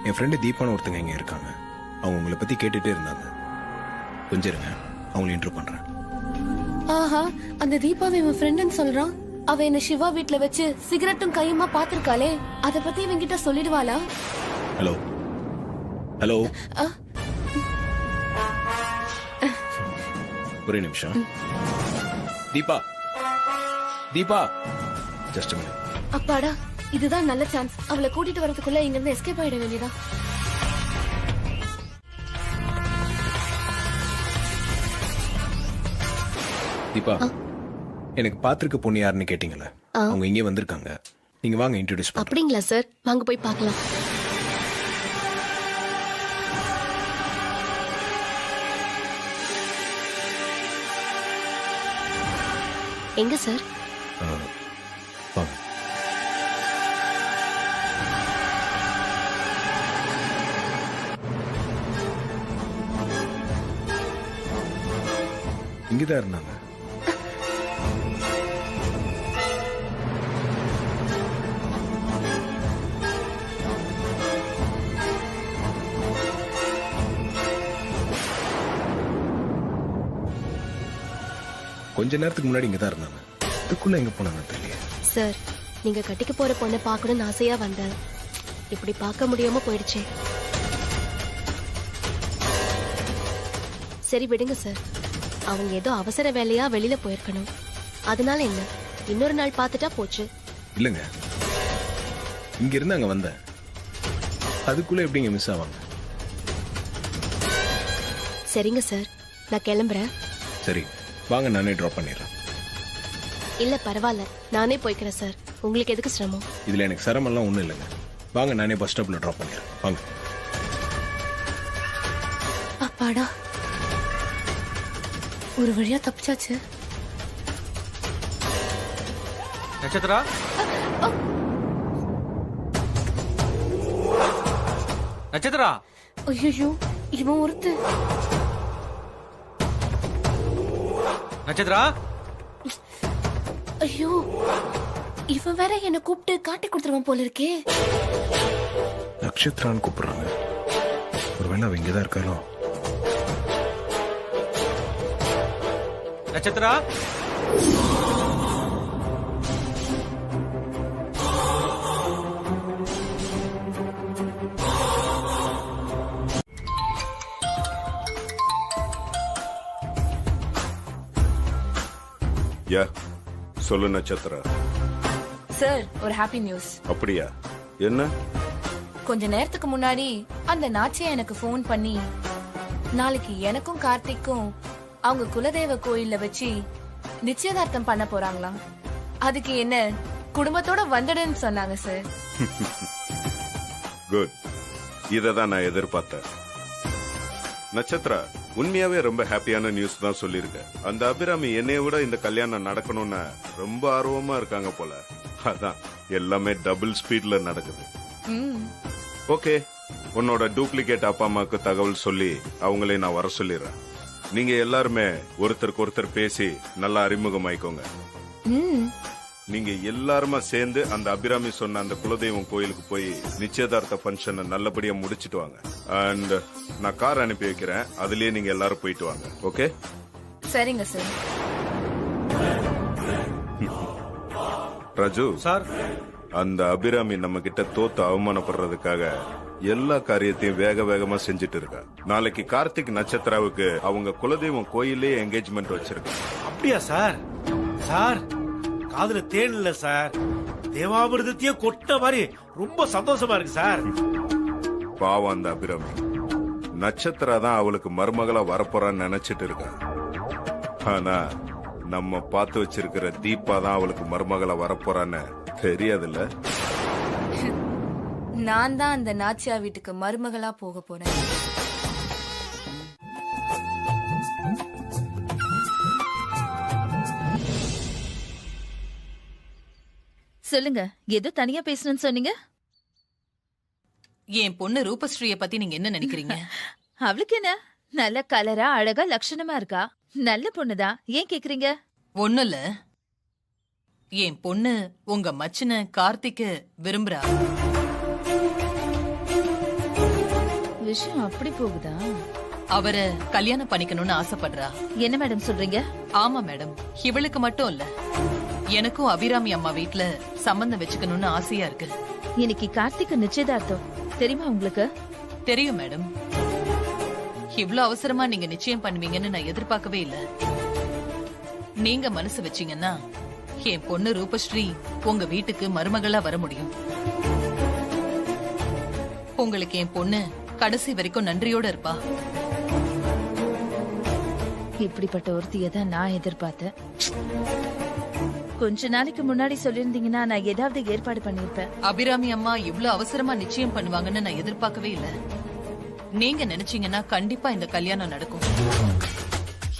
என் ஃப்ரெண்டு தீபான்னு ஒருத்தங்க இங்க இருக்காங்க. அவங்க உங்களை பத்தி கேட்டுட்டே இருந்தாங்க. கொஞ்சம் இருங்க, அவங்களை இன்ட்ரோ பண்றேன். ஆஹா, அந்த தீபாவை இவன் ஃப்ரெண்டுன்னு சொல்றான். அவ என்ன சிவா வீட்ல வச்சு சிகரெட்டும் கையுமா பாத்திருக்காளே, அத பத்தி இவங்கிட்ட சொல்லிடுவாளா? ஹலோ ஹலோ, ஒரே நிமிஷம். Deepa, Deepa, just minute. அப்பாடா, இதுதான் நல்ல சான்ஸ். அவளை கூட்டிட்டு வரதுக்குள்ள இங்க இருந்து எஸ்கேப் ஆயிட வேண்டியதா. தீபா, எனக்கு பாத்திருக்க பொண்ணு யாருன்னு கேட்டீங்கல்ல, அவங்க இங்கே வந்திருக்காங்க. நீங்க வாங்க, இன்ட்ரோடியூஸ் பண்ணுங்க. அப்படிங்களா சார்? வாங்க போய் பார்க்கலாம். எங்க சார்? வாங்க. இங்கதான் இருந்தாங்க. கொஞ்ச நேரத்துக்கு முன்னாடி இங்கதான் இருந்தாங்க. அதுக்குள்ள எங்க போனாங்க தெரியல. சார், நீங்க கட்டிக்க போற பொண்ணை பார்க்கணும்னு ஆசையா வந்தேன். இப்படி பார்க்க முடியாம போயிடுச்சு. சரி விடுங்க சார். அவங்க ஏதோ அவசர வேலையா வெளியில போயிருக்கணும். அதனால என்ன, இன்னொரு நாள் பார்த்துட்டா போச்சு. இல்லங்க, இங்க இருந்து அங்க வந்தேன். அதுக்குள்ள எப்படிங்க மிஸ் ஆவாங்க? சரிங்க சார், நான் கிளம்புறேன். சரி வாங்க, நானே டிராப் பண்ணிடுறேன். இல்ல பரவாயில்ல, நானே போய்க்கிறேன் சார். உங்களுக்கு எதுக்கு சிரமம்? இதுல எனக்கு சிரமம்லாம் ஒண்ணும் இல்லைங்க. வாங்க, நானே பஸ் ஸ்டாப்ல டிராப் பண்ணிடுறேன். வாங்க. அப்பாடா, ஒரு வழியா தப்பிச்சாச்சு. நட்சத்திரா, நட்சத்திரா. ஐயோ, இவன் ஒருத்து. நட்சத்திரா. ஐயோ, இவன் வேற என்ன கூப்பிட்டு காட்டி கொடுத்துருவான் போல இருக்கே. நட்சத்திரான்னு கூப்பிடுறாங்க. ஒருவேளை அவ இங்கதான் இருக்காளோ? நட்சத்திரா. யா சொல்லு நட்சத்திரா. சார் ஒரு ஹாப்பி நியூஸ். அப்படியா? என்ன? கொஞ்ச நேரத்துக்கு முன்னாடி அந்த நாச்சியா எனக்கு ஃபோன் பண்ணி நாளைக்கு எனக்கும் கார்த்திக்கும் அவங்க குலதெய்வ கோயில்ல வச்சு நிச்சயதார்த்தம் பண்ண போறாங்களாம். அதுக்கு என்ன குடும்பத்தோட வந்துடுன்னு சொன்னாங்க சார். குட். இததான் நான் எதிர்பார்த்தேன். நட்சத்திரா, உண்மையாவே ரொம்ப ஹாப்பியான நியூஸ் தான் சொல்லிருக்க. அந்த அபிராமி என்னைய விட இந்த கல்யாணம் நடக்கணும்னு ரொம்ப ஆர்வமா இருக்காங்க போல. அதான் எல்லாமே டபுள் ஸ்பீட்ல நடக்குது. ஓகே, உன்னோட டூப்ளிகேட் அப்பா அம்மாக்கு தகவல் சொல்லி அவங்களே நான் வர சொல்லிடுறேன். நீங்க எல்லாருமே ஒருத்தருக்கு ஒருத்தர் பேசி நல்லா அறிமுகமாயிக்கோங்க. நீங்க எல்லாருமா சேர்ந்து அந்த அபிராமி சொன்ன அந்த குலதெய்வம் கோயிலுக்கு போய் நிச்சயதார்த்த ஃபங்க்ஷனை நல்லபடியா முடிச்சிட்டு வாங்க. அண்ட் நான் கார் அனுப்பி வைக்கிறேன், அதுலயே நீங்க எல்லாரும் போயிட்டு வாங்க. ஓகே? சரிங்க சார். ராஜு சார், அந்த அபிராமி நம்ம கிட்ட தோத்து அவமானப்படுறதுக்காக எல்லா காரியத்தையும் வேக வேகமா செஞ்சுட்டு இருக்கா. நாளைக்கு கார்த்திக் நட்சத்திராவுக்கு அவங்க குலதெய்வம் கோயிலே என்கேஜ்மெண்ட் வச்சிருக்காங்க. அப்படியா சார்? சார் காதுல தேன் இல்ல சார், தேவாமிர்தத்தையே கொட்ட மாதிரி ரொம்ப சந்தோஷமா இருக்கு சார். பாவம் அந்த அபிராமி, நட்சத்திரா தான் அவளுக்கு மருமகளா வரப்போறான்னு நினைச்சிட்டு இருக்கா. ஆனா நம்ம பார்த்து வச்சிருக்கிற தீபா தான் அவளுக்கு மருமகளா வரப்போறான்னு தெரியாதுல்ல. நான் தான் அந்த நாச்சியா வீட்டுக்கு மருமகளா போக போறேன். சொல்லுங்க, ஏதோ தனியா பேசணும்னு சொன்னீங்க. என் பொண்ணு ரூபஸ்ரீய பத்தி நீங்க என்ன நினைக்கிறீங்க? அவளுக்கு என்ன, நல்ல கலரா அழகா லட்சணமா இருக்கா. நல்ல பொண்ணுதான். ஏன் கேக்குறீங்க? ஒண்ணும் இல்ல, என் பொண்ணு உங்க மச்சின கார்த்திக்க விரும்புறா. விஷயம் அப்படி போகுதா? அவரை கல்யாணம் பண்ணிக்கணும்னு ஆசைப்படுறா. என்ன மேடம் சொல்றீங்க? ஆமா மேடம், இவளுக்கு மட்டும் இல்ல, எனக்கும் அபிராமி அம்மா வீட்ல சம்பந்தம் வச்சுக்கணும்னு ஆசையா இருக்கு. இன்னைக்கு கார்த்திக் நிச்சயதார்த்தம் தெரியுமா உங்களுக்கு? தெரியும் மேடம். இவ்ளோ அவசரமா நீங்க நிச்சயம் பண்ணுவீங்கன்னு நான் எதிர்பார்க்கவே இல்ல. நீங்க மனசு வச்சீங்கன்னா என் பொண்ணு ரூபஸ்ரீ உங்க வீட்டுக்கு மருமகளா வர முடியும். உங்களுக்கு என் பொண்ணு கடைசி வரைக்கும் நன்றியோட இருப்பா. இப்படிப்பட்ட ஒருத்திய தான் நான் எதிர்பார்த்தேன். கொஞ்ச நாளைக்கு முன்னாடி சொல்லிருந்தீங்கன்னா நான் ஏதாவது ஏற்பாடு பண்ணிருப்பேன். அபிராமி அம்மா இவ்ளோ அவசரமா நிச்சயம் பண்ணுவாங்கன்னு நான் எதிர்பார்க்கவே இல்ல. நீங்க நினைச்சீங்கன்னா கண்டிப்பா இந்த கல்யாணம் நடக்கும்.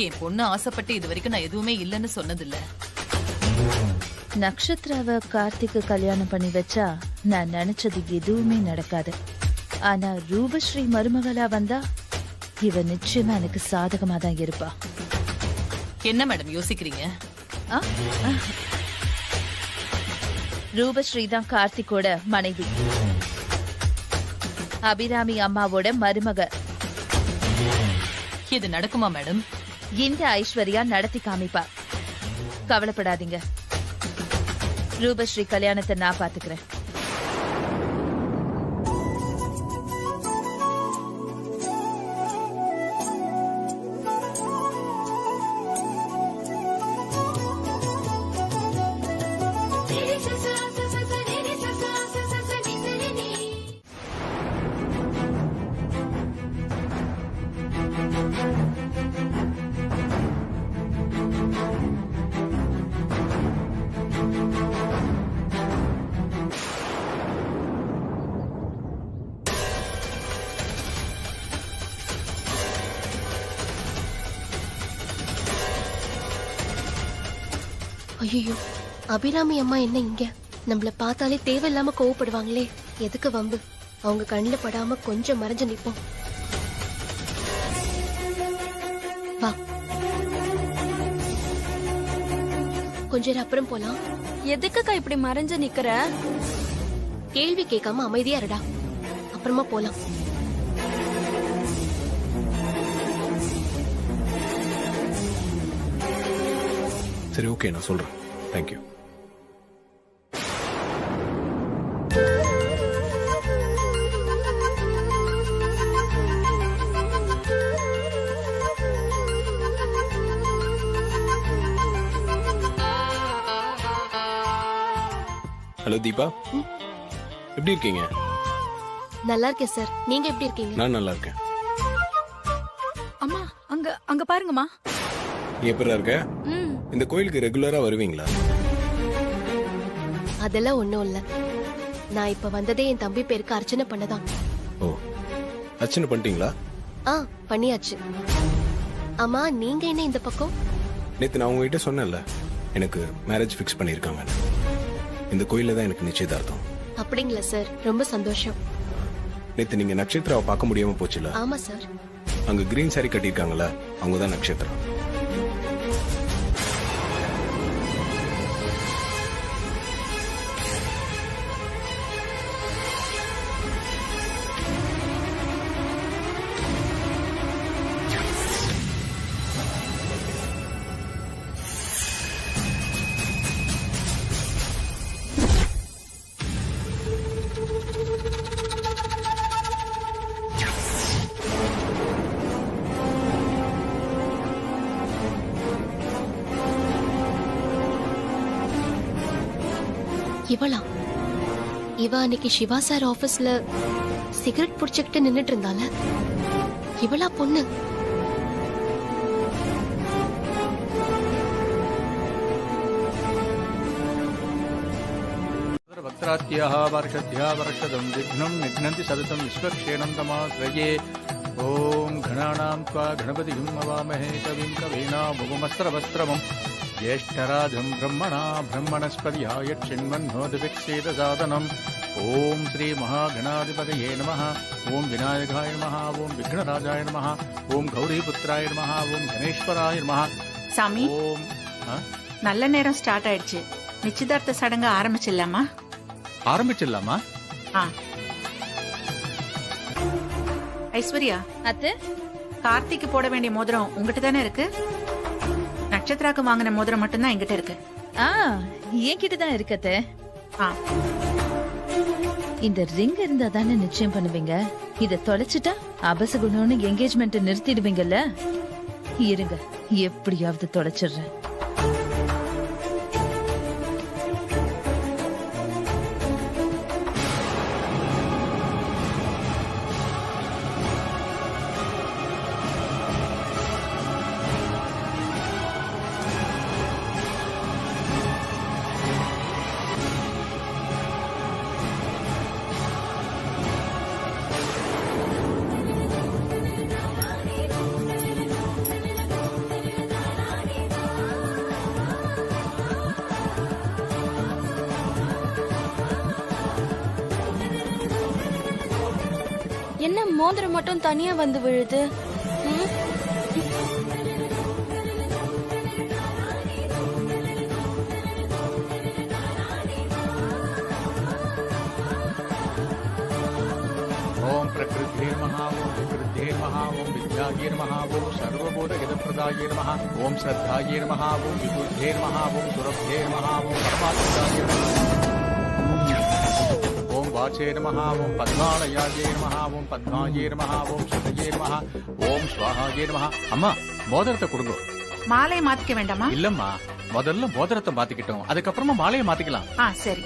என் பொண்ணு ஆசைப்பட்டு இது வரைக்கும் நான் எதுவுமே இல்லைன்னு சொன்னதில்ல. நட்சத்திராவ கார்த்திக்கு கல்யாணம் பண்ணி வச்சா நான் நினைச்சது எதுவுமே நடக்காது. ஆனா ரூபஸ்ரீ மருமகளா வந்தா இவ நிச்சயமா எனக்கு சாதகமா தான் இருப்பா. என்ன மேடம் யோசிக்கிறீங்க? ரூபஸ்ரீ தான் கார்த்திக்கோட மனைவி, அபிராமி அம்மாவோட மருமக. இது நடக்குமா மேடம்? இந்த ஐஸ்வர்யா நடத்தி காமிப்பா. கவலைப்படாதீங்க, ரூபஸ்ரீ கல்யாணத்தை நான் பாத்துக்கிறேன். ஐயோ, அபிராமி அம்மா என்ன இங்க? நம்மள பார்த்தாலே தேவையில்லாம கோவப்படுவாங்களே. எதுக்கு வம்பு? அவங்க கண்ணில் படாம கொஞ்சம் மறைஞ்சு நிப்போம். வா, கொஞ்சம் அப்புறம் போலாம். எதுக்குக்கா இப்படி மறைஞ்சு நிக்கிற? கேள்வி கேட்காம அமைதியா இருடா, அப்புறமா போலாம். சரி, ஓகே, நான் சொல்றேன். தேங்க்யூ. ஹலோ தீபா, எப்படி இருக்கீங்க? நல்லா இருக்கேன் சார். நீங்க எப்படி இருக்கீங்க? நான் நல்லா இருக்கேன். அம்மா அங்க அங்க பாருங்கம்மா. நீ எப்படா இருக்க? இந்த கோயிலுக்கு ரெகுலரா வருவீங்களா? அதெல்லாம் ஒண்ணும் இல்ல. நான் இப்ப வந்ததே என் தம்பி பேருக்கு அர்ச்சனை பண்ணதான். ஓ, அர்ச்சனை பண்ணிட்டீங்களா? பண்ணியாச்சு. ஆமா, நீங்க என்ன இந்த பக்கம்? நேத்து நான் உங்ககிட்ட சொன்னேன்ல, எனக்கு மேரேஜ் ஃபிக்ஸ் பண்ணிருக்காங்க. இந்த கோயில்ல தான் எனக்கு நிச்சயதார்த்தம். அப்படிங்களா சார்? ரொம்ப சந்தோஷம். நேத்து நீங்க நட்சத்திராவை பார்க்க முடியாம போச்சுல? ஆமா சார். அங்க கிரீன் சாரி கட்டிருக்காங்கல்ல, அவங்க தான் நட்சத்திரம். இவ அன்னைக்கு சிவா சார் ஆபீஸ்ல சிகரெட் புடிச்சுக்கிட்டு நின்னுட்டு இருந்தால, இவளா பொண்ணு? वक्त्रात्याः वर्षद्या वर्षदं विघ्नं निघ्नन्ति सततं विश्वक्षेणं तमाश्रये। ॐ गणानां त्वा गणपतिं नमामहे कविं कवीनामुपमस्त्रवस्त्रमं ज्येष्ठराजं ब्रह्मणा ब्रह्मणस्पतियाय चिन्मन्नोदविक्षेदसादनम्। ॐ श्रीमहागणाधिपतये नमः। ॐ विनायकाय नमः। ॐ विघ्नराजाय नमः। ॐ गौरीपुत्राय नमः। ॐ गणेश्वराय नमः। சாமி, ஓம் நல்ல நேரம் ஸ்டார்ட் ஆயிடுச்சு. நிச்சயதார்த்த சடங்கு ஆரம்பிச்சிடலாமா? ஆரம்பிச்சிடலாமா? ஐஸ்வர்யா, அத்தை, கார்த்திக்கு போட வேண்டிய மோதிரம் உங்ககிட்ட தானே இருக்கு. நட்சத்திராக்கு வாங்கின மோதிரம் மட்டும்தான் என்கிட்ட இருக்கு. என்கிட்ட தான் இருக்கத்தே. இந்த ரிங் இருந்தா தானே நிச்சயம் பண்ணுவீங்க. இத தொலைச்சிட்டா அபசகுணம்னு என்கேஜ்மெண்ட் நிறுத்திடுவீங்கல்ல. இருங்க, எப்படியாவது தொலைச்சிடுறேன். என்ன மோதிரம் மட்டும் தனியா வந்து விழுது? ओम प्रकृतिर्मः ओम विकृतिर्मः ओम विद्यायैर्मः ओम सर्वबोधहितप्रदायैर्मः ओम श्रद्धायैर्मः ओम विबुद्धैर्मः ओम सुरभ्यैर्मः ओम परमात्मदायैर्मः ओम वाचैर्मः ओम पद्मालयायैर्मः ओम पद्मायैर्मः ओम शतयैर्मः ओम स्वाहायैर्मः. அம்மா, மோதிரத்தை கொடுங்க. மாலையை மாத்திக்க வேண்டாமா? இல்லம்மா, முதல்ல மோதிரத்தை மாத்திக்கிட்டோம், அதுக்கப்புறமா மாலையை மாத்திக்கலாம். சரி.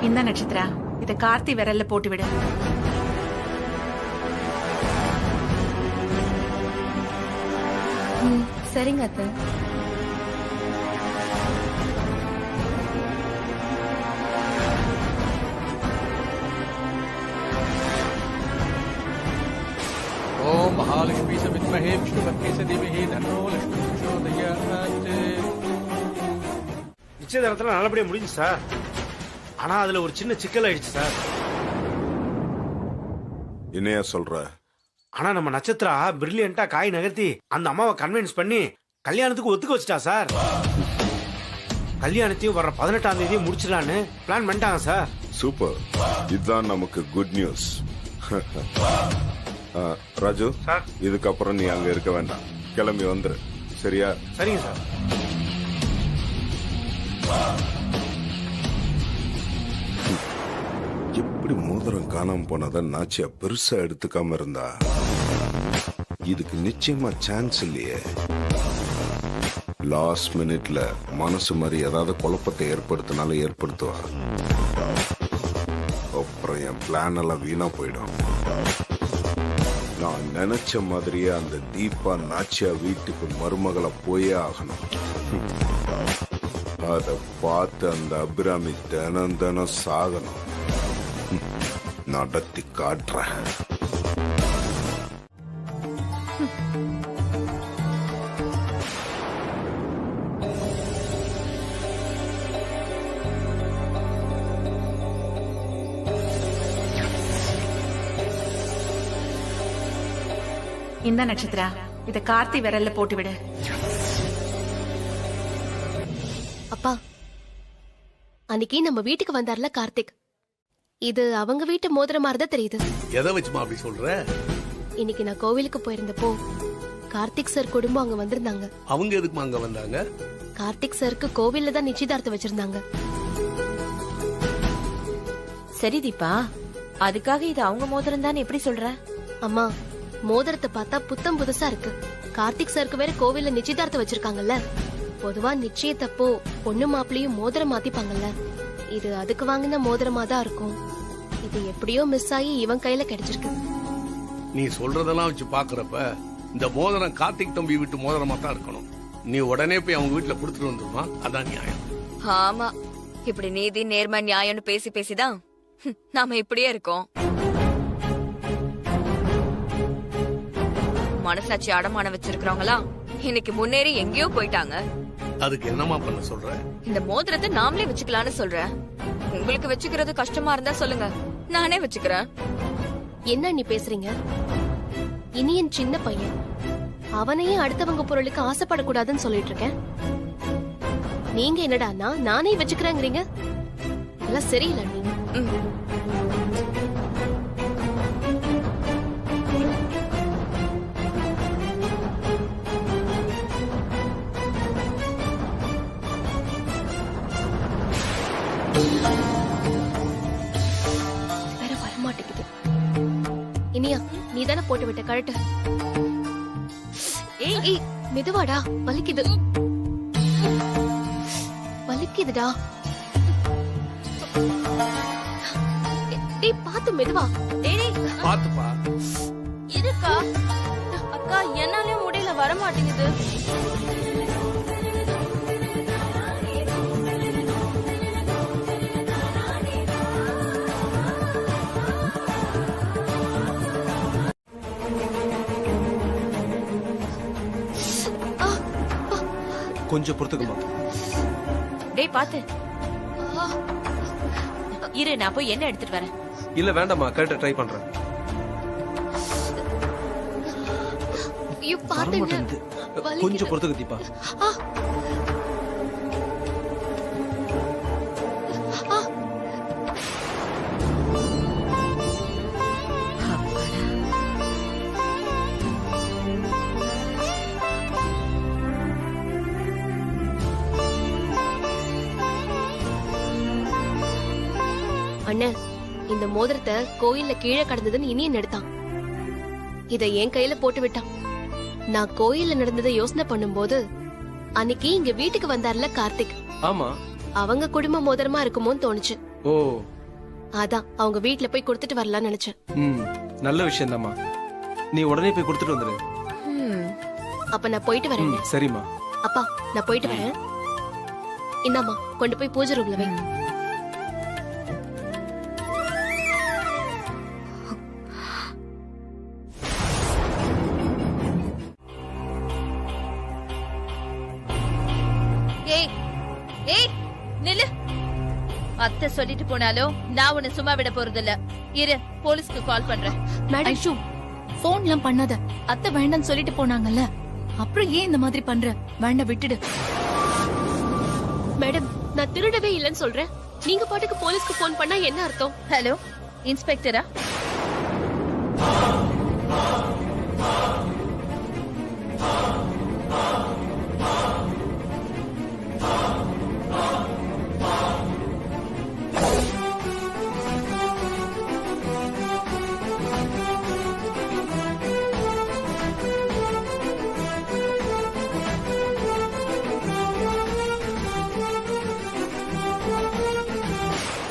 இந்த நட்சத்திரா, இத கார்த்தி விரல்ல போட்டு விடு. சரிங்க அத்தை. ओम महालक्ष्मी से विद्महे विष्णुपत्नी से धीमहि तन्नो लक्ष्मी प्रचोदयात्. நிச்சயதார்த்தம் நல்லபடியா முடிஞ்சு சார். ஆனா அதுல ஒரு சின்ன சிக்கல் ஆயிடுச்சு சார். என்னையா சொல்ற? ஆனா நம்ம நட்சத்திரா பிரில்லியண்டா காய் நகர்த்தி அந்த அம்மாவை கன்வின்ஸ் பண்ணி கல்யாணத்துக்கு ஒத்துக்க வச்சுட்டா சார். கல்யாணத்தையும் வர 18ஆம் தேதி முடிச்சிடலான்னு பிளான் பண்ணிட்டாங்க சார். சூப்பர், இதுதான் நமக்கு குட் நியூஸ். ராஜு, இதுக்கப்புறம் நீ அங்க இருக்க வேண்டாம், கிளம்பி வந்துரு. சரியா? சரிங்க சார். எப்படி மோதிரம் காணாம போனதை நாச்சியா பெருசா எடுத்துக்காம இருந்தா? இதுக்கு நிச்சயமா சான்ஸ் இல்லையே. லாஸ்ட் மினிட்ல மனசு மாதிரி ஏதாவது குழப்பத்தை ஏற்படுத்தினாலும் ஏற்படுத்துவா. அப்புறம் என் பிளான் எல்லாம் வீணா போயிடும். நான் நினைச்ச மாதிரியே அந்த தீபா நாச்சியா வீட்டுக்கு மருமகளை போயே ஆகணும். அதை பார்த்து அந்த அபிராமி தினம் தினம் சாகணும். நடத்தி காட்டுறேன். இந்த நட்சத்திரா இத கார்த்தி விரல்ல போட்டு விடு. அப்பா, அன்னைக்கு நம்ம வீட்டுக்கு வந்தார்ல கார்த்திக், இது அவங்க வீட்டு மோதிரம் மாதிரி தான் தெரியுது. எதை வச்சுமா அப்படி சொல்ற? இன்னைக்கு நான் கோவிலுக்கு போயிருந்தப்போ கார்த்திக் சார் குடும்பம் அங்க வந்திருந்தாங்க. அவங்க எதுக்குமா அங்க வந்தாங்க? கார்த்திக் சாருக்கு கோவில்ல தான் நிச்சயதார்த்தம் வச்சிருந்தாங்க. சரி தீபா, அதுக்காக இது அவங்க மோதிரம் தான் எப்படி சொல்ற? அம்மா, மோதிரத்தை பார்த்தா புத்தம் புதுசா இருக்கு. கார்த்திக் சாருக்கு வேற கோவில்ல நிச்சயதார்த்தம் வச்சிருக்காங்கல்ல. பொதுவா நிச்சயத்தப்போ பொண்ணு மாப்பிளையும் மோதிரம் மாத்திப்பாங்கல்ல. இது அதுக்கு வாங்கின மோதிரமா தான் இருக்கும். இது எப்படியோ மிஸ் ஆகி இவன் கையில கிடைச்சிருக்கு. நீ சொல்றதெல்லாம் வச்சு பாக்குறப்ப இந்த மோதிரம் கார்த்திக் தம்பி வீட்டு மோதிரமா தான் இருக்கணும். நீ உடனே போய் அவங்க வீட்டுல கொடுத்துட்டு வந்துருமா? அதான் நியாயம். ஆமா, இப்படி நீதி நேர்மை நியாயம்னு பேசி பேசிதான் நாம இப்படியே இருக்கோம். மனசாட்சி அடமானம் வச்சிருக்கிறவங்களா இன்னைக்கு முன்னேறி எங்கேயோ போயிட்டாங்க. அதுக்கு என்னமா பண்ண சொல்ற? இந்த மோதிரத்தை நாமளே வச்சுக்கலாம்னு சொல்றேன். உங்களுக்கு வச்சுக்கிறது கஷ்டமா இருந்தா சொல்லுங்க, நானே வச்சுக்கிறேன். என்ன நீ பேசுறீங்க? இனியன் சின்ன பையன், அவனையே அடுத்தவங்க பொருளுக்கு ஆசைப்படக்கூடாதுன்னு சொல்லிட்டு இருக்கேன். நீங்க என்னடான்னா நானே வச்சுக்கிறேங்கிறீங்க. எல்லாம் சரியில்லை. நீங்க வேற வரமாட்டேங்குது. இனியா, நீ தானே போட்டு விட்ட கழட்டு. ஏய் மெதுவாடா, வலிக்குது வலிக்குதுடா. டேய் பாத்து மெதுவா. பாத்துப்பா. இருக்கா அக்கா, என்னாலே முடியல, வர மாட்டேங்குது. கொஞ்சம் பொறுத்துக்குமா. டேய் பாத்து இரு, நான் போய் என்ன எடுத்துட்டு வரேன். இல்ல வேண்டாமா, கரெக்டா ட்ரை பண்றேன். ஐயோ பாத்துங்க. கொஞ்சம் பொறுத்துக்கு தீபா. அண்ணன், இந்த மோதிரத்தை கோயில்ல கீழே கடந்ததுன்னு இனியன் எடுத்தான். இத என் கையில போட்டு விட்டான். நான் கோயில்ல நடந்ததை யோசனை பண்ணும்போது அன்னைக்கு இங்க வீட்டுக்கு வந்தார்ல கார்த்திக், ஆமா, அவங்க குடும்ப மோதிரமா இருக்குமோன்னு தோணுச்சு. ஓ, அதான் அவங்க வீட்டுல போய் கொடுத்துட்டு வரலாம்னு நினைச்சேன். நல்ல விஷயம் தாமா. நீ உடனே போய் கொடுத்துட்டு வந்துரு. அப்ப நான் போயிட்டு வரேன். சரிம்மா. அப்பா, நான் போயிட்டு வரேன். இந்தாம்மா, கொண்டு போய் பூஜை ரூம்ல வை. அத்தை சொல்லிட்டு போனாலும் நான் உன்னை சும்மா விட போறதில்ல. இரு, போலீஸ்க்கு கால் பண்றேன். மேடம் ஷூ, போன்லாம் பண்ணாத. அத்தை வேண்டாம்னு சொல்லிட்டு போனாங்கல்ல, அப்புறம் ஏன் இந்த மாதிரி பண்ற? வேண்டாம், விட்டுடு. மேடம், நான் திருடவே இல்லைன்னு சொல்றேன். நீங்க பாட்டுக்கு போலீஸ்க்கு போன் பண்ணா என்ன அர்த்தம்? ஹலோ, இன்ஸ்பெக்டரா?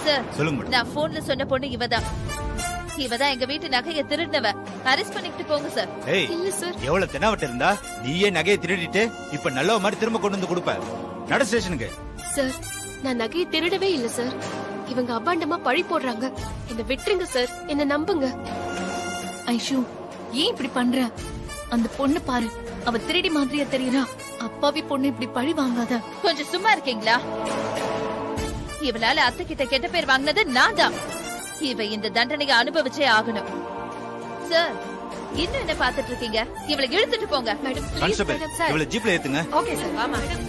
சார் சொல்லுங்க மேடம். நான் போன்ல சொன்ன பொண்ணு இவதான் எங்க வீட்டு நகையை திருடினவ. அரெஸ்ட் பண்ணிட்டு போங்க சார். ஏய் எவ்வளவு தெனாவட்ட இருந்தா நீயே நகையை திருடிட்டு இப்ப நல்ல மாதிரி திரும்ப கொண்டு வந்து கொடுப்ப. நட ஸ்டேஷனுக்கு. சார் நான் நகையை திருடவே இல்ல சார். இவங்க அபாண்டமா பழி போடுறாங்க. என்ன விட்டுருங்க சார், என்ன நம்புங்க. ஐஷு ஏன் இப்படி பண்ற? அந்த பொண்ணு பாரு, அவ திருடி மாதிரியா தெரியறா. அப்பாவி பொண்ணு இப்படி பழி வாங்காத. கொஞ்சம் சும்மா இருக்கீங்களா? இவளால அத்தை கிட்ட கெட்ட பேர் வாங்கினது நான் தான். இவ இந்த தண்டனையை அனுபவிச்சே ஆகணும். சார் இன்னும் என்ன பாத்துட்டு இருக்கீங்க? இவளை இழுத்துட்டு போங்க. கான்ஸ்டபிள் இவளை ஜீப்ல ஏத்துங்க. Okay sir. வாமா மேடம்.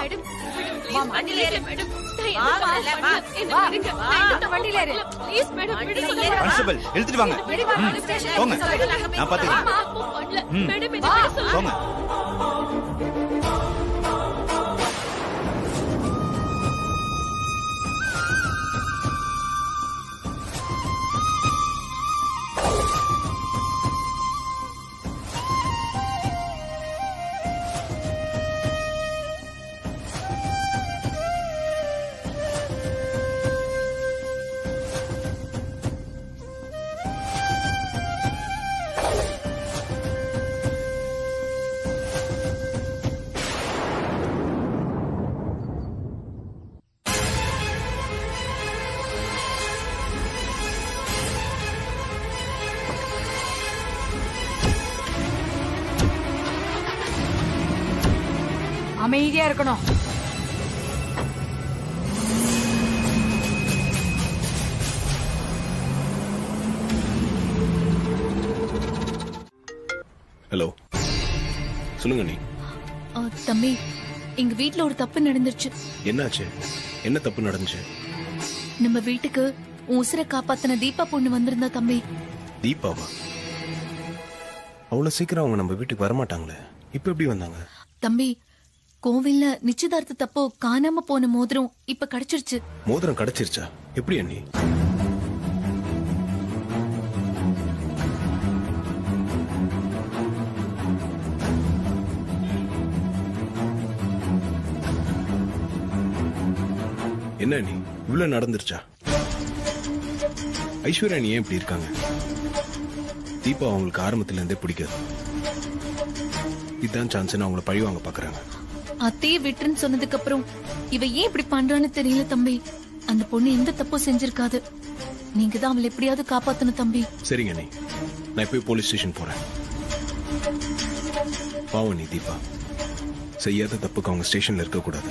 மேடம் வா வண்டில ஏறு மேடம். வா வா வா. வண்டில ஏறு. Please madam. கான்ஸ்டபிள் இழுத்துட்டு வாங்க. போங்க. நான் பாத்துக்கிறேன். மேடம் என்ன போங்க. அமைதியா இருக்கணும். ஹலோ, சொல்லுங்க நீ. தம்பி, எங்க வீட்ல ஒரு தப்பு நடந்துருச்சு. என்னாச்சு? என்ன தப்பு நடந்துச்சு? நம்ம வீட்டுக்கு உன் உசுரை காப்பாத்தின தீபா பொண்ணு வந்திருந்தா தம்பி. தீபாவா? அவ்வளவு சீக்கிரம் அவங்க நம்ம வீட்டுக்கு வரமாட்டாங்களே, இப்ப எப்படி வந்தாங்க? தம்பி, கோவில்ல நிச்சயதார்த்தத்தப்போ காணாம போன மோதிரம் இப்ப கிடைச்சிருச்சு. மோதிரம் கிடைச்சிருச்சா? எப்படி அண்ணி? என்ன அண்ணி, இவ்வளவு நடந்துருச்சா? ஐஸ்வர்யா நீ ஏன் இப்படி இருக்காங்க? தீபா அவங்களுக்கு ஆரம்பத்துல இருந்தே பிடிக்காது. இதுதான் சான்ஸ் அவங்கள பழி வாங்க பாக்குறாங்க. அத்தையே விட்டுன்னு சொன்னதுக்கு அப்புறம் இவ ஏன் இப்படி பண்றான்னு தெரியல தம்பி. அந்த பொண்ணு எந்த தப்பும் செஞ்சிருக்காது. நீங்க தான் அவளை எப்படியாவது காப்பாத்தணும் தம்பி. சரிங்க நீ, நான் இப்ப போலீஸ் ஸ்டேஷன் போறேன். பாவம் நீ தீபா, செய்யாத தப்புக்கு அவங்க ஸ்டேஷன்ல இருக்க கூடாது.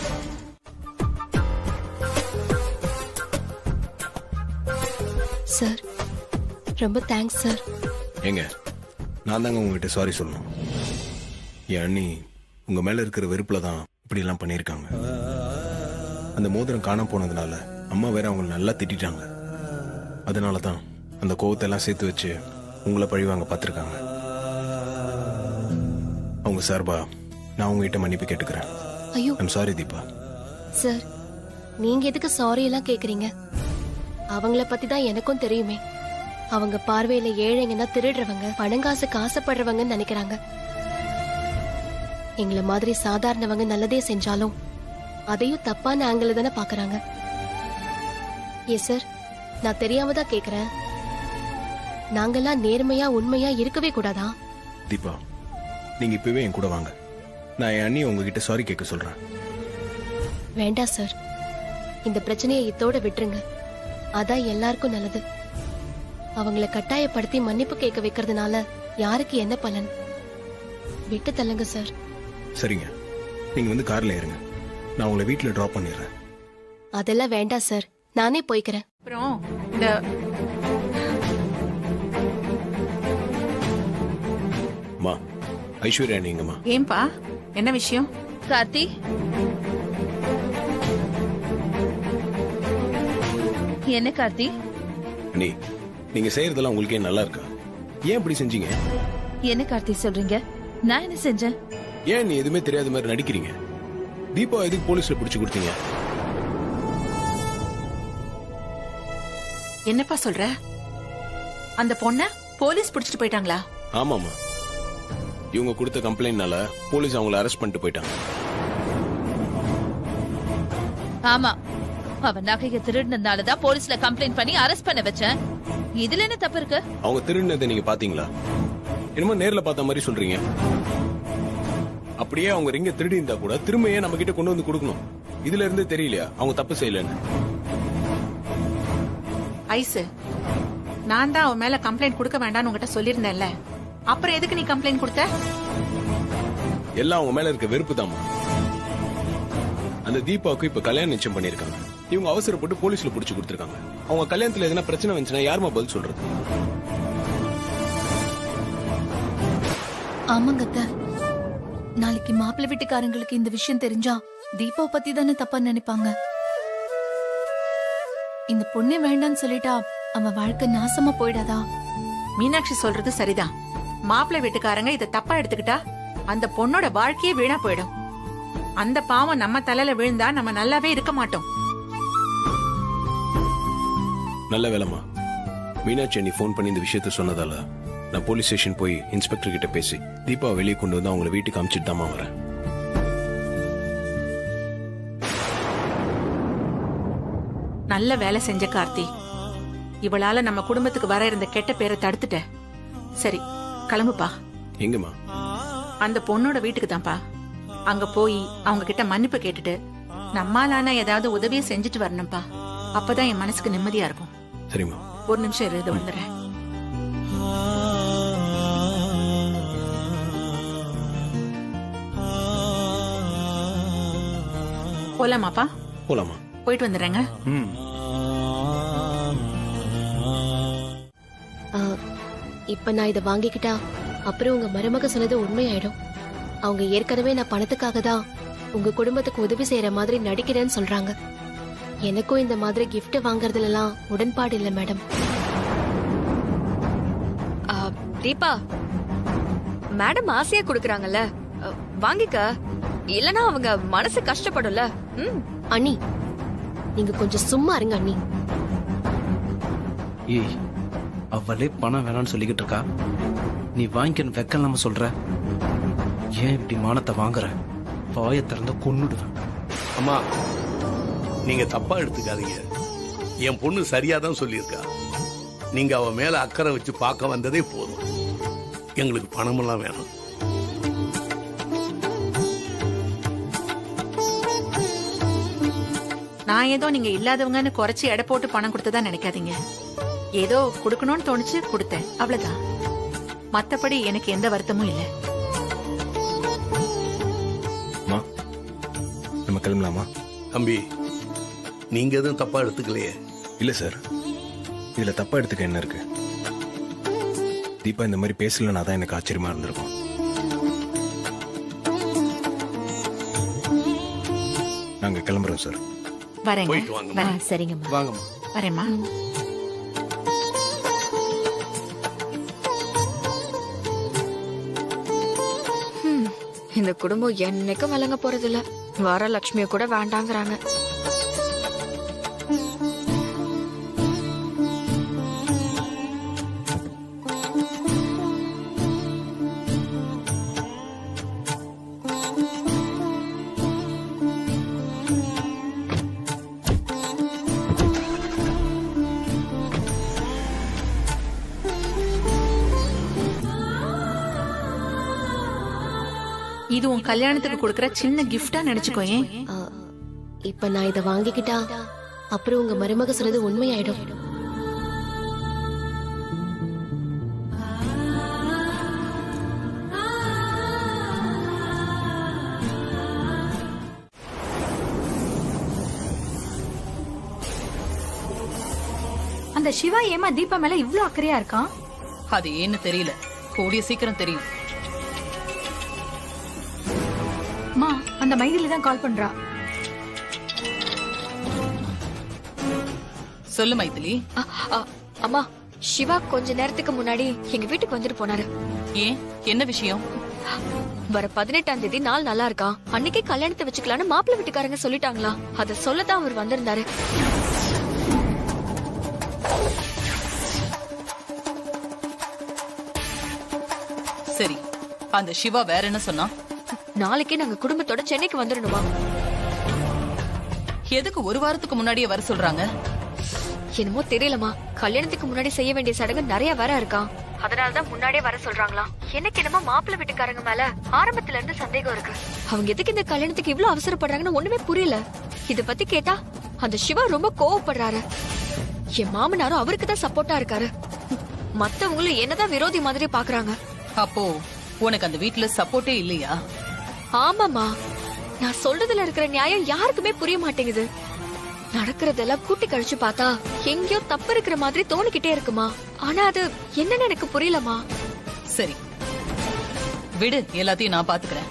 சார் ரொம்ப தேங்க்ஸ் சார். ஏங்க, நான் தாங்க உங்ககிட்ட சாரி சொல்லணும். என் அண்ணி உங்க மேல இருக்கிற வெறுப்புல தான் இப்படி எல்லாம் பண்ணிருக்காங்க. அந்த மோதிரம் காணாம போனதுனால அம்மா வேற அவங்களை நல்லா திட்டாங்க. அதனாலதான் அந்த கோவத்தை எல்லாம் சேர்த்து வச்சு உங்களை பழிவாங்க பார்த்திருக்காங்க. அவங்க சார்பா நான் உங்ககிட்ட மன்னிப்பு கேட்டுக்கிறேன். ஐயோ, ஐம் சாரி தீபா. சார் நீங்க எதுக்கு சாரி எல்லாம் கேக்குறீங்க? அவங்கள பத்தி தான் எனக்கும் தெரியுமே. அவங்க பார்வையில ஏழைங்கன்னா திருடுறவங்க, பணங்காசுக்கு ஆசைப்படுறவங்கன்னு நினைக்கிறாங்க. எங்களை மாதிரி சாதாரணவங்க நல்லதே செஞ்சாலும் அதையும் தப்பான ஆங்கிள் தானே பாக்குறாங்க. ஏ சார், நான் தெரியாம தான் கேக்குறேன். நாங்கெல்லாம் நேர்மையா உண்மையா இருக்கவே கூடாதா? தீபா, நீங்க இப்பவே என் கூட வாங்க. நான் என் அண்ணி உங்ககிட்ட சாரி கேட்க சொல்றேன். வேண்டாம் சார், இந்த பிரச்சனையை இத்தோட விட்டுருங்க. அதான் எல்லாருக்கும் நல்லது. அவங்கள கட்டாயப்படுத்தி மன்னிப்பு கேட்க வைக்கிறதுனால யாருக்கு என்ன பலன்? விட்டு தள்ளுங்க சார். சரிங்க, நீங்க வந்து கார்ல ஏறுங்க. நான் உங்களை வீட்டுல டிராப் பண்ணிடுறேன். அதெல்லாம் வேண்டாம் சார், நானே போய்க்கிறேன். அப்புறம் இந்த மா, ஐஸ்வர்யா நீங்கம்மா. ஏன்பா, என்ன விஷயம்? கார்த்தி, என்ன கார்த்தி? நீங்க செய்யறதெல்லாம் உங்களுக்கே நல்லா இருக்கா? ஏன் இப்படி செஞ்சீங்க? என்ன கார்த்தி சொல்றீங்க? நான் என்ன செஞ்சேன்? ஏன் நீ எதுவுமே தெரியாத மாதிரி நடிக்கிறீங்க? தீபா எதுக்கு போலீஸ்ல பிடிச்சு கொடுத்தீங்க? என்னப்பா சொல்ற? அந்த பொண்ண போலீஸ் பிடிச்சிட்டு போயிட்டாங்களா? ஆமாமா, இவங்க கொடுத்த கம்ப்ளைண்ட்னால போலீஸ் அவங்கள அரெஸ்ட் பண்ணிட்டு போயிட்டாங்க. ஆமா, அவ நகையை திருடினதுனாலதான் போலீஸ்ல கம்ப்ளைண்ட் பண்ணி அரெஸ்ட் பண்ண வச்சேன். இதுல என்ன தப்பு இருக்கு? அவங்க திருடினதை நீங்க பாத்தீங்களா? என்னமோ நேர்ல பார்த்த மாதிரி சொல்றீங்க. அப்படியே அவங்க ரிங்க திருடி இருந்தா கூட திரும்ப ஏன் நம்ம கிட்ட கொண்டு வந்து கொடுக்கணும்? இதுல இருந்து தெரியலையா அவங்க தப்பு செய்யலன்னு? ஐசு, நான் தான் அவன் மேல கம்ப்ளைண்ட் கொடுக்க வேண்டாம்னு உங்ககிட்ட சொல்லியிருந்தேன்ல, அப்புறம் எதுக்கு நீ கம்ப்ளைண்ட் கொடுத்த? எல்லாம் அவங்க மேல இருக்க வெறுப்பு தாமா. அந்த தீபாவுக்கு இப்ப கல்யாணம் நிச்சயம் பண்ணிருக்காங்க. இவங்க அவசரப்பட்டு போலீஸ்ல புடிச்சு கொடுத்திருக்காங்க. அவங்க கல்யாணத்துல எதனா பிரச்சனை வந்துச்சுன்னா யாருமா பதில் சொல்றது? ஆமாங்க அத்தை. நாளைக்கு மாப்பிள்ளை வீட்டுக்காரங்களுக்கு இந்த விஷயம் தெரிஞ்சா தீபாவை பத்தி தானே தப்பா நினைப்பாங்க. இந்த பொண்ணே வேண்டான்னு சொல்லிட்டா அவன் வாழ்க்கை நாசமா போயிடாதா? மீனாட்சி சொல்றது சரிதான். மாப்பிள்ளை வீட்டுக்காரங்க இதை தப்பா எடுத்துக்கிட்டா அந்த பொண்ணோட வாழ்க்கையே வீணா போயிடும். அந்த பாவம் நம்ம தலையில விழுந்தா நம்ம நல்லாவே இருக்க மாட்டோம். நல்ல வேலைமா, மீனாட்சி நீ போன் பண்ணி இந்த விஷயத்த சொன்னதால நான் போலீஸ் ஸ்டேஷன் போய் இன்ஸ்பெக்டர் கிட்ட பேசி தீபா வெளியே கொண்டு வந்து அவங்களை வீட்டுக்கு அனுப்பிச்சிட்டு தாமா வரேன். நல்ல வேலை செஞ்ச கார்த்தி. இவளால நம்ம குடும்பத்துக்கு வர இருந்த கெட்ட பேரை தடுத்துட்ட. சரி, கிளம்புப்பா. எங்கம்மா? அந்த பொண்ணோட வீட்டுக்கு தான்ப்பா. அங்க போய் அவங்க கிட்ட மன்னிப்பு கேட்டுட்டு நம்மாலான ஏதாவது உதவியை செஞ்சுட்டு வரணும்ப்பா. அப்பதான் என் மனசுக்கு நிம்மதியா இருக்கும். சரிம்மா. ஒரு நிமிஷம் இரு, இது வந்துடுறேன். போலாமாப்பா? போலாமா? போயிட்டு வந்துடுறேங்க. இப்ப நான் இதை வாங்கிக்கிட்டா அப்புறம் உங்க மருமக சொன்னது உண்மையாயிடும். அவங்க ஏற்கனவே நான் பணத்துக்காக தான் உங்க குடும்பத்துக்கு உதவி செய்யற மாதிரி நடிக்கிறேன்னு சொல்றாங்க. எனக்கும் இந்த மாதிரி கிஃப்ட் வாங்குறதுல எல்லாம் உடன்பாடு இல்ல மேடம். தீபா, மேடம் ஆசையா குடுக்கறாங்கல்ல, வாங்கிக்க. இல்லனா அவங்க மனசு கஷ்டப்படும்ல. அண்ணி, நீங்க கொஞ்சம் சும்மா இருங்க அண்ணி. ஏய், அவளே பணம் வேணாம்னு சொல்லிக்கிட்டு இருக்கா. நீ வாங்கிக்கணும் வெக்கம் இல்லாம சொல்ற. ஏன் இப்படி மானத்தை வாங்குற? வாயை திறந்த கொன்னுடுவேன். அம்மா, நீங்க தப்பா எடுத்துக்காதீங்க. என் பொண்ணு சரியாதான் சொல்லியிருக்கா. நீங்க அவ மேல அக்கறை வச்சு பார்க்க வந்ததே போதும். எங்களுக்கு பணமெல்லாம் வேணும். நான் ஏதோ நீங்க இல்லாதவங்கன்னு குறைச்சி எடை போட்டு பணம் கொடுத்ததா நினைக்காதீங்க. ஏதோ கொடுக்கணும்னு தோணுச்சு, கொடுத்தேன், அவ்வளவுதான். மத்தபடி எனக்கு எந்த வருத்தமும் இல்லை. நம்ம கிளம்பலாமா? தம்பி, நீங்க எதுவும் தப்பா எடுத்துக்கலையே? இல்ல சார், இதுல தப்பா எடுத்துக்க என்ன இருக்கு? தீபா இந்த மாதிரி பேசலன்னா தான் எனக்கு ஆச்சரியமா இருந்திருக்கும். நாங்க கிளம்புறோம் சார். வரேங்க. போயிட்டு வாங்க. சரிங்கம்மா. வாங்கம்மா. வரேம்மா. இந்த குடும்பம் என்னைக்கும் விளங்க போறதில்ல. வரலட்சுமிய கூட வேண்டாங்கிறாங்க. இது உன் கல்யாணத்துக்கு கொடுக்கற சின்ன கிஃப்டா நினைச்சுக்கோயே. இப்ப நான் இதை வாங்கிக்கிட்டா அப்புறம் உங்க மருமக சொன்னது உண்மையாயிடும். அந்த சிவா ஏமா தீபா மேல இவ்ளோ அக்கறையா இருக்கான்? அது ஏன்னு தெரியல, கூடிய சீக்கிரம் தெரியும். அம்மா, அந்த மைதிலி தான் கால் பண்றா. சொல்லு மைதிலி. அம்மா, சிவா கொஞ்ச நேரத்துக்கு முன்னாடி எங்க வீட்டுக்கு வந்துட்டு போனாரு. ஏன், என்ன விஷயம்? வர 18ஆம் தேதி நாள் நல்லா இருக்கா, அன்னைக்கே கல்யாணத்தை வச்சுக்கலான்னு மாப்பிள்ளை வீட்டுக்காரங்க சொல்லிட்டாங்களா. அத சொல்லதான் அவர் வந்திருந்தாரு. சரி, அந்த சிவா வேற என்ன சொன்னா? நாளைக்கே நாங்க குடும்பத்தோட சென்னைக்கு வந்துடணுமா. எதுக்கு ஒரு வாரத்துக்கு முன்னாடியே வர சொல்றாங்க? என்னமோ தெரியலமா, கல்யாணத்துக்கு முன்னாடி செய்ய வேண்டிய சடங்கு நிறைய வர இருக்கா, அதனாலதான் முன்னாடியே வர சொல்றாங்களாம். எனக்கு என்னமோ மாப்பிள்ளை வீட்டுக்காரங்க மேல ஆரம்பத்துல இருந்து சந்தேகம் இருக்கு. அவங்க எதுக்கு இந்த கல்யாணத்துக்கு இவ்ளோ அவசரப்படுறாங்கன்னு ஒண்ணுமே புரியல. இத பத்தி கேட்டா அந்த சிவா ரொம்ப கோவப்படுறாரு. என் மாமனாரும் அவருக்கு தான் சப்போர்ட்டா இருக்காரு. மத்தவங்களும் என்னதான் விரோதி மாதிரி பாக்குறாங்க. அப்போ உனக்கு அந்த வீட்டுல சப்போர்ட்டே இல்லையா? ஆமாமா, நான் சொல்றதுல இருக்கிற நியாயம் யாருக்குமே புரிய மாட்டேங்குது. நடக்கிறதெல்லாம் கூட்டி கழிச்சு பார்த்தா எங்கேயோ தப்பு இருக்கிற மாதிரி தோணிக்கிட்டே இருக்குமா. ஆனா அது என்னன்னு எனக்கு புரியலமா. சரி விடு, எல்லாத்தையும் நான் பாத்துக்கிறேன்.